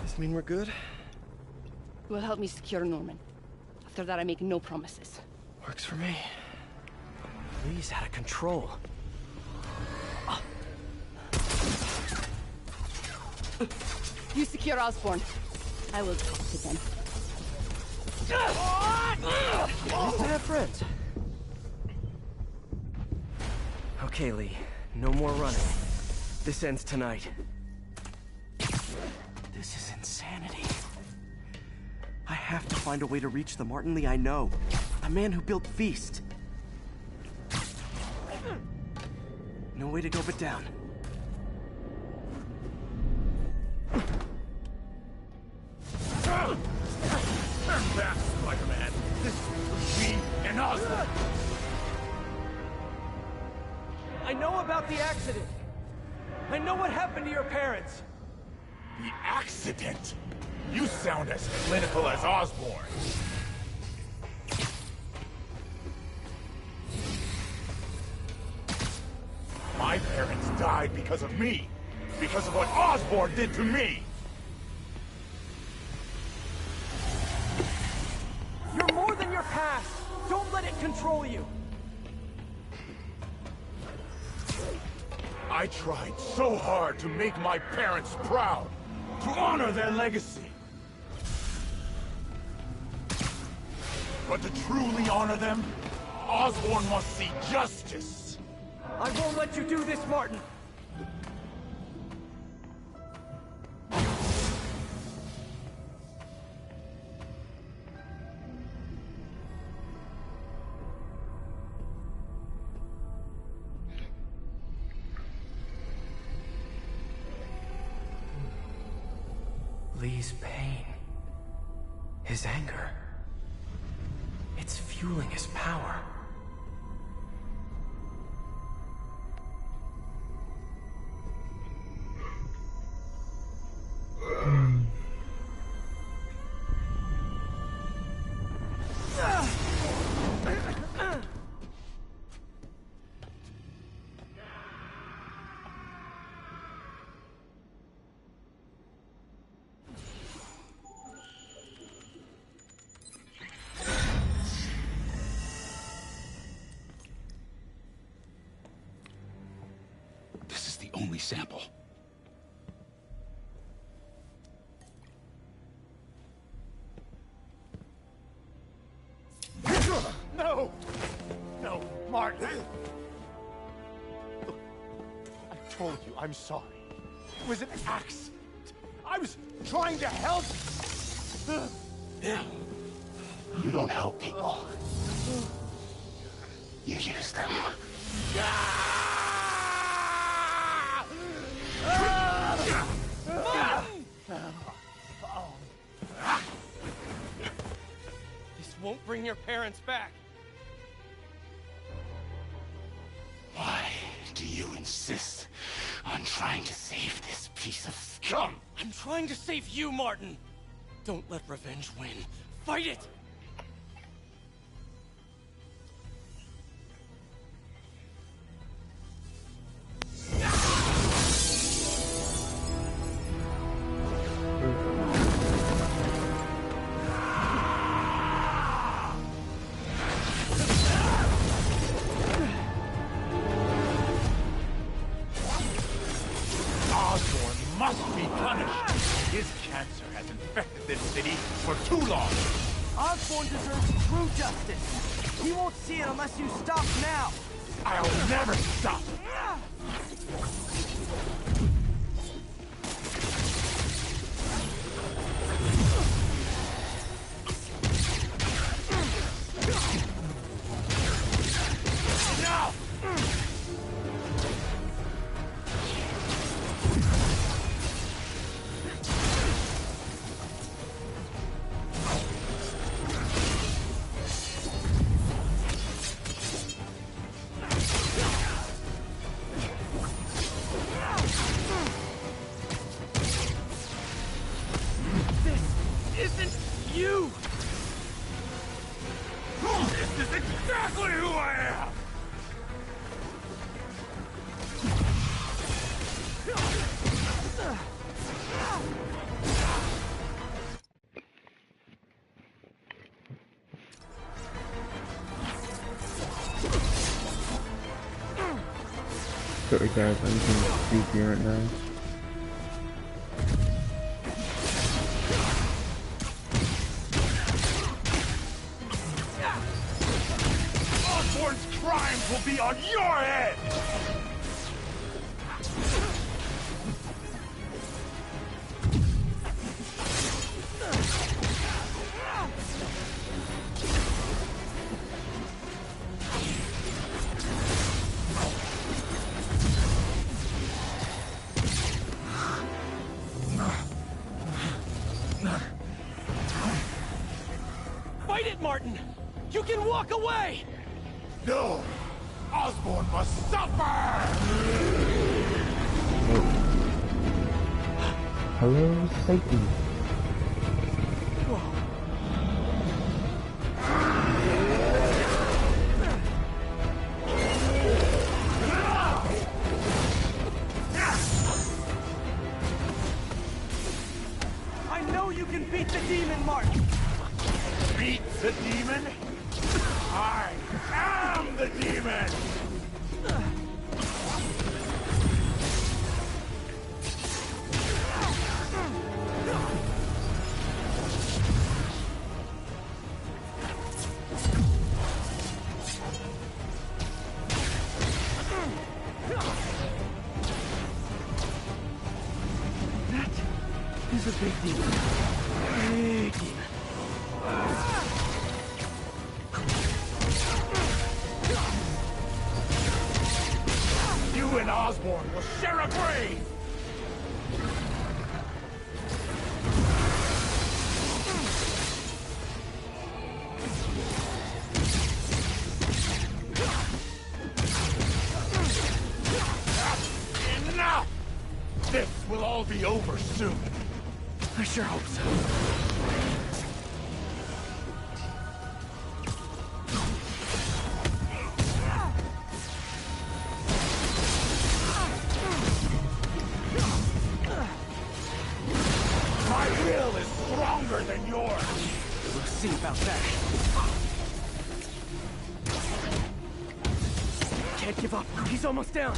This mean we're good? You will help me secure Norman. After that, I make no promises. Works for me. Lee's out of control. You secure Osborn. I will talk to them. Nice to have friends. Okay, Lee. No more running. This ends tonight. This is insanity. I have to find a way to reach the Martin Lee I know. The man who built Feast. No way to go but down. Turn back, Spider-Man. This is me and Osborn. I know about the accident. I know what happened to your parents. The accident? You sound as clinical as Osborn. My parents died because of me. Because of what Osborn did to me. You're more than your past. Don't let it control you. I tried so hard to make my parents proud. To honor their legacy. But to truly honor them, Osborn must see justice. I won't let you do this, Martin. Lee's pain. His anger. It's fueling his power. This is the only sample. No! No, Martin! Look, I told you I'm sorry. It was an accident. I was trying to help. You don't help people. You use them. This won't bring your parents back. Why do you insist on trying to save this piece of scum? I'm trying to save you, Martin. Don't let revenge win. Fight it! Osborn must be punished. His cancer has infected this city for too long. Osborn deserves true justice. He won't see it unless you stop now. I'll never stop. Now! You! This is exactly who I am! Sorry guys, I'm getting creepy right now. Osborn's crimes will be on your head! Fight it, Martin! You can walk away! No! Osborn must suffer! Hello, Satan. I know you can beat the demon, Martin! Beat the demon? I am the demon! That is a big demon. Big demon. You and Osborn will share a grave! soon. I sure hope so. My will is stronger than yours. We'll see about that. Can't give up. He's almost down.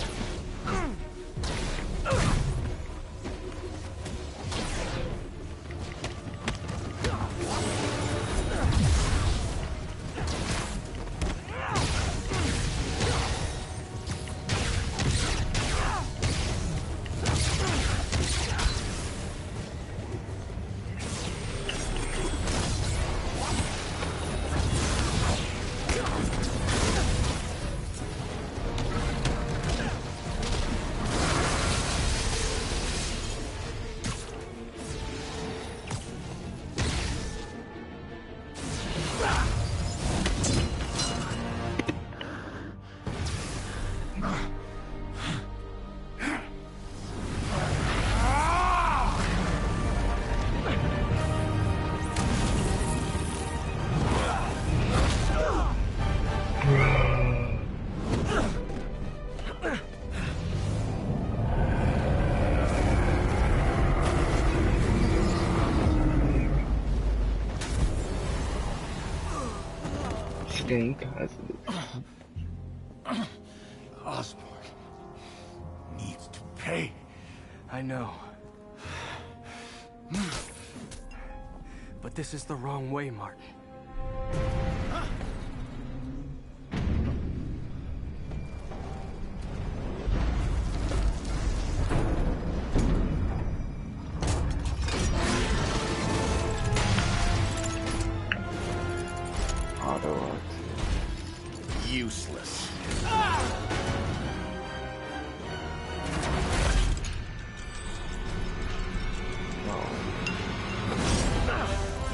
Staying positive. Osborn needs to pay. I know. But this is the wrong way, Martin. Useless.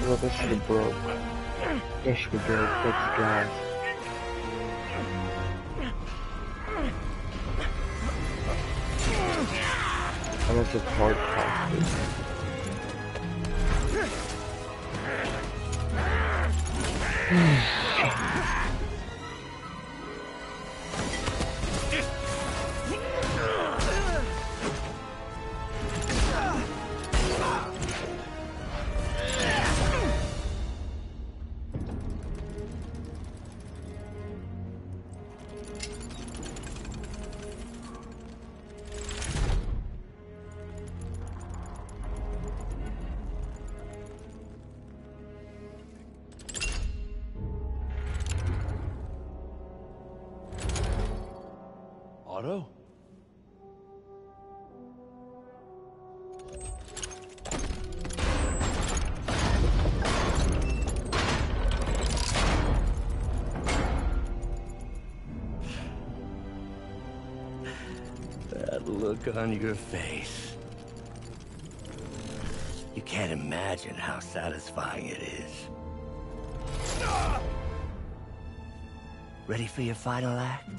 Well, this should have broke. This should have broke. That's gas. Unless it's hard costed. Otto? That look on your face. You can't imagine how satisfying it is. Ready for your final act?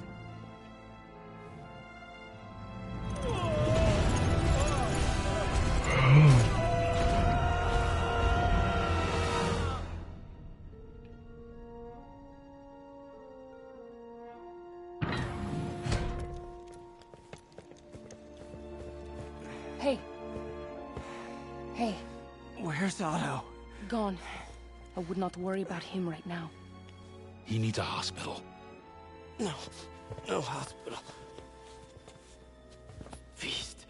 Hey. Hey. Where's Otto? Gone. I would not worry about him right now. He needs a hospital. No. No hospital. Feast.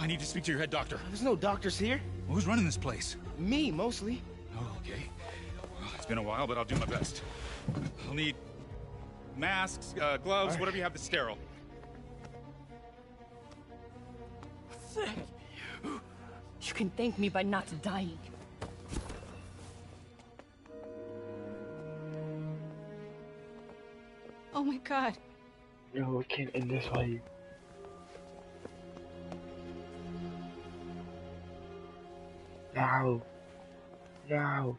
I need to speak to your head doctor. There's no doctors here. Who's running this place? Me, mostly. Oh, okay. Well, it's been a while, but I'll do my best. I'll need masks, gloves, whatever you have that's sterile. Thank you. You can thank me by not dying. Oh my god. No, it can't end this way. No. No.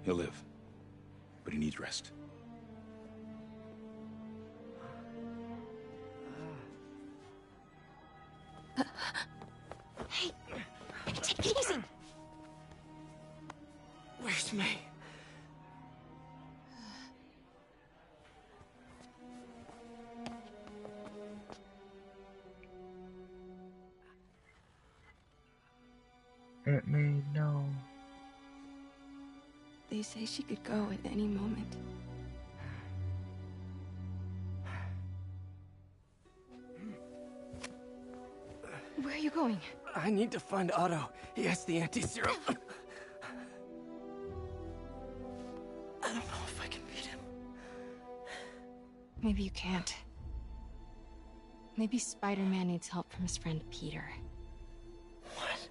He'll live, but he needs rest. Hey, take it easy. Where's May? Let me know. They say she could go at any moment. Where are you going? I need to find Otto. He has the anti-serum. I don't know if I can beat him. Maybe you can't. Maybe Spider-Man needs help from his friend Peter. What?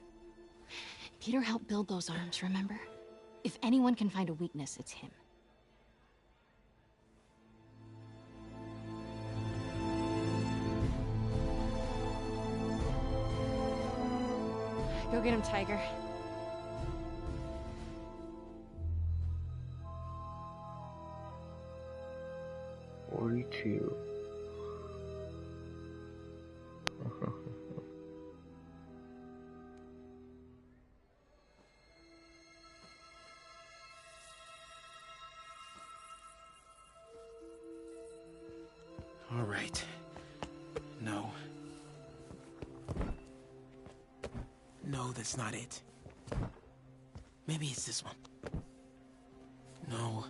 Peter helped build those arms, remember? If anyone can find a weakness, it's him. Go get him, Tiger. $42. All right. No. No, that's not it. Maybe it's this one. No.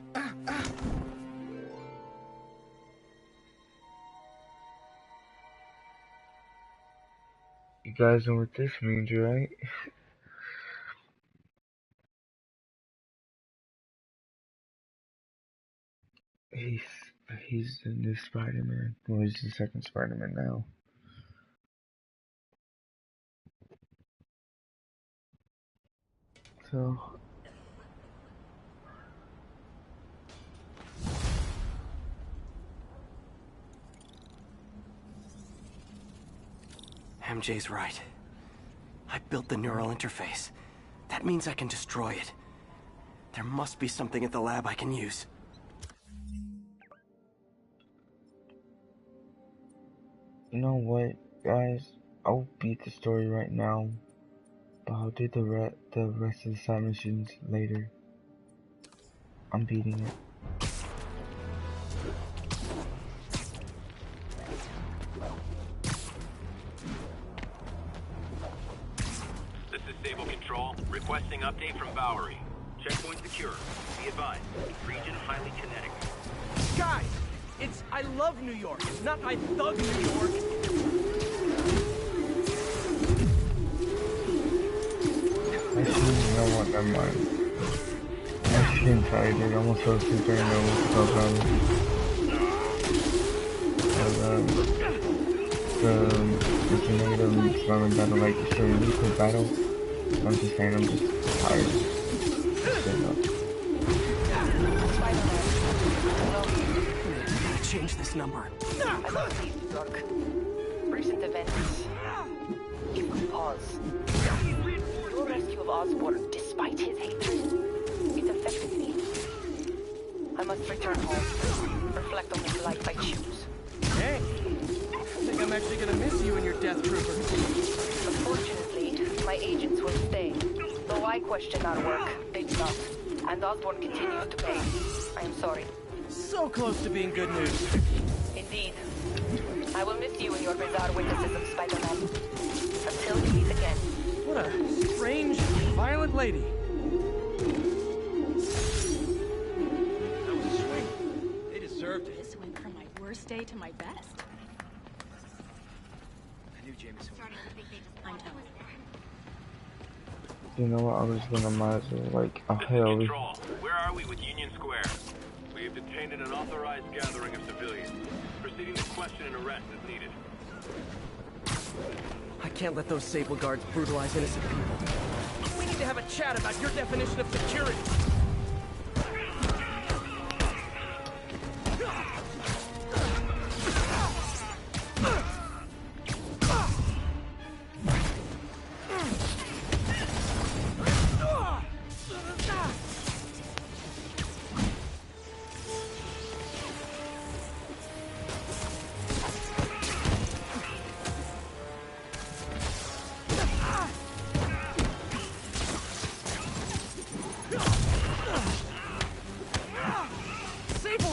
You guys know what this means, right? He's the new Spider-Man. Well, he's the second Spider-Man now. So MJ's right. I built the neural interface. That means I can destroy it. There must be something at the lab I can use. you know what, guys? I'll beat the story right now, but I'll do the rest of the side missions later. I'm beating it. This is Stable Control, requesting update from Bowery. Checkpoint secure. Be advised, region highly kinetic. Guys! It's I love New York, not I thug New York! Actually, you know what, never mind. I'm getting tired, dude. I almost fell asleep during the ultimatum smelling battle like during the liquid battle. I'm just saying, I'm just tired. Sitting up. Change this number. I love New York. Recent events. If we pause. Your rescue of Osborn, despite his hatred, it affected me. I must return home. Reflect on this life I choose. Hey! I think I'm actually gonna miss you and your death trooper. Unfortunately, my agents will stay. Though I question our work, they do not. And Osborn continues to pay. I am sorry. So close to being good news. Indeed. I will miss you and your bizarre witticism, Spider-Man. Until we meet again. What a strange, violent lady. That was a swing. They deserved it. This went from my worst day to my best. I knew Jameson. I'm telling You know what? I was gonna might as well like a hell. Control. Where are we with Union Square? We have detained an unauthorized gathering of civilians. Proceeding to question and arrest as needed. I can't let those Sable Guards brutalize innocent people. We need to have a chat about your definition of security.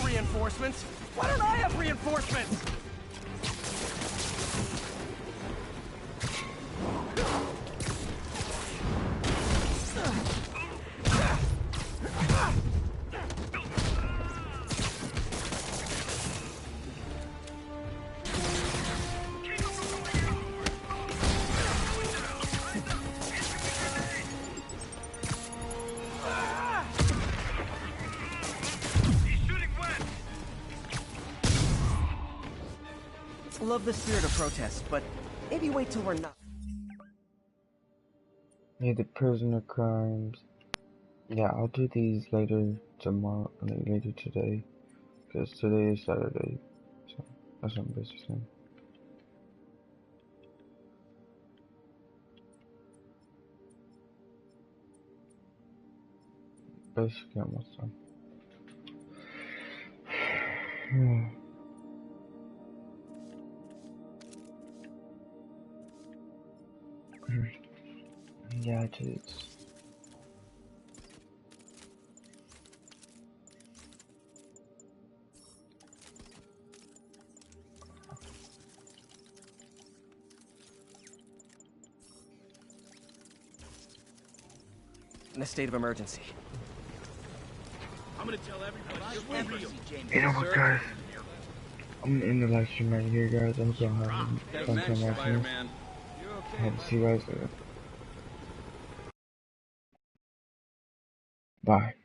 Reinforcements? Why don't I have reinforcements? Love the spirit of protest, but maybe wait till we're not. Yeah, the prisoner crimes. Yeah, I'll do these later tomorrow, later today, because today is Saturday, so that's what I'm basically saying. Basically, almost done. Yeah, it is. In a state of emergency. I'm gonna tell everybody you're James. You know what, guys? I'm gonna end the live stream right here, guys. I hope y'all have fun time watching this. I hope to see you guys later. Bye.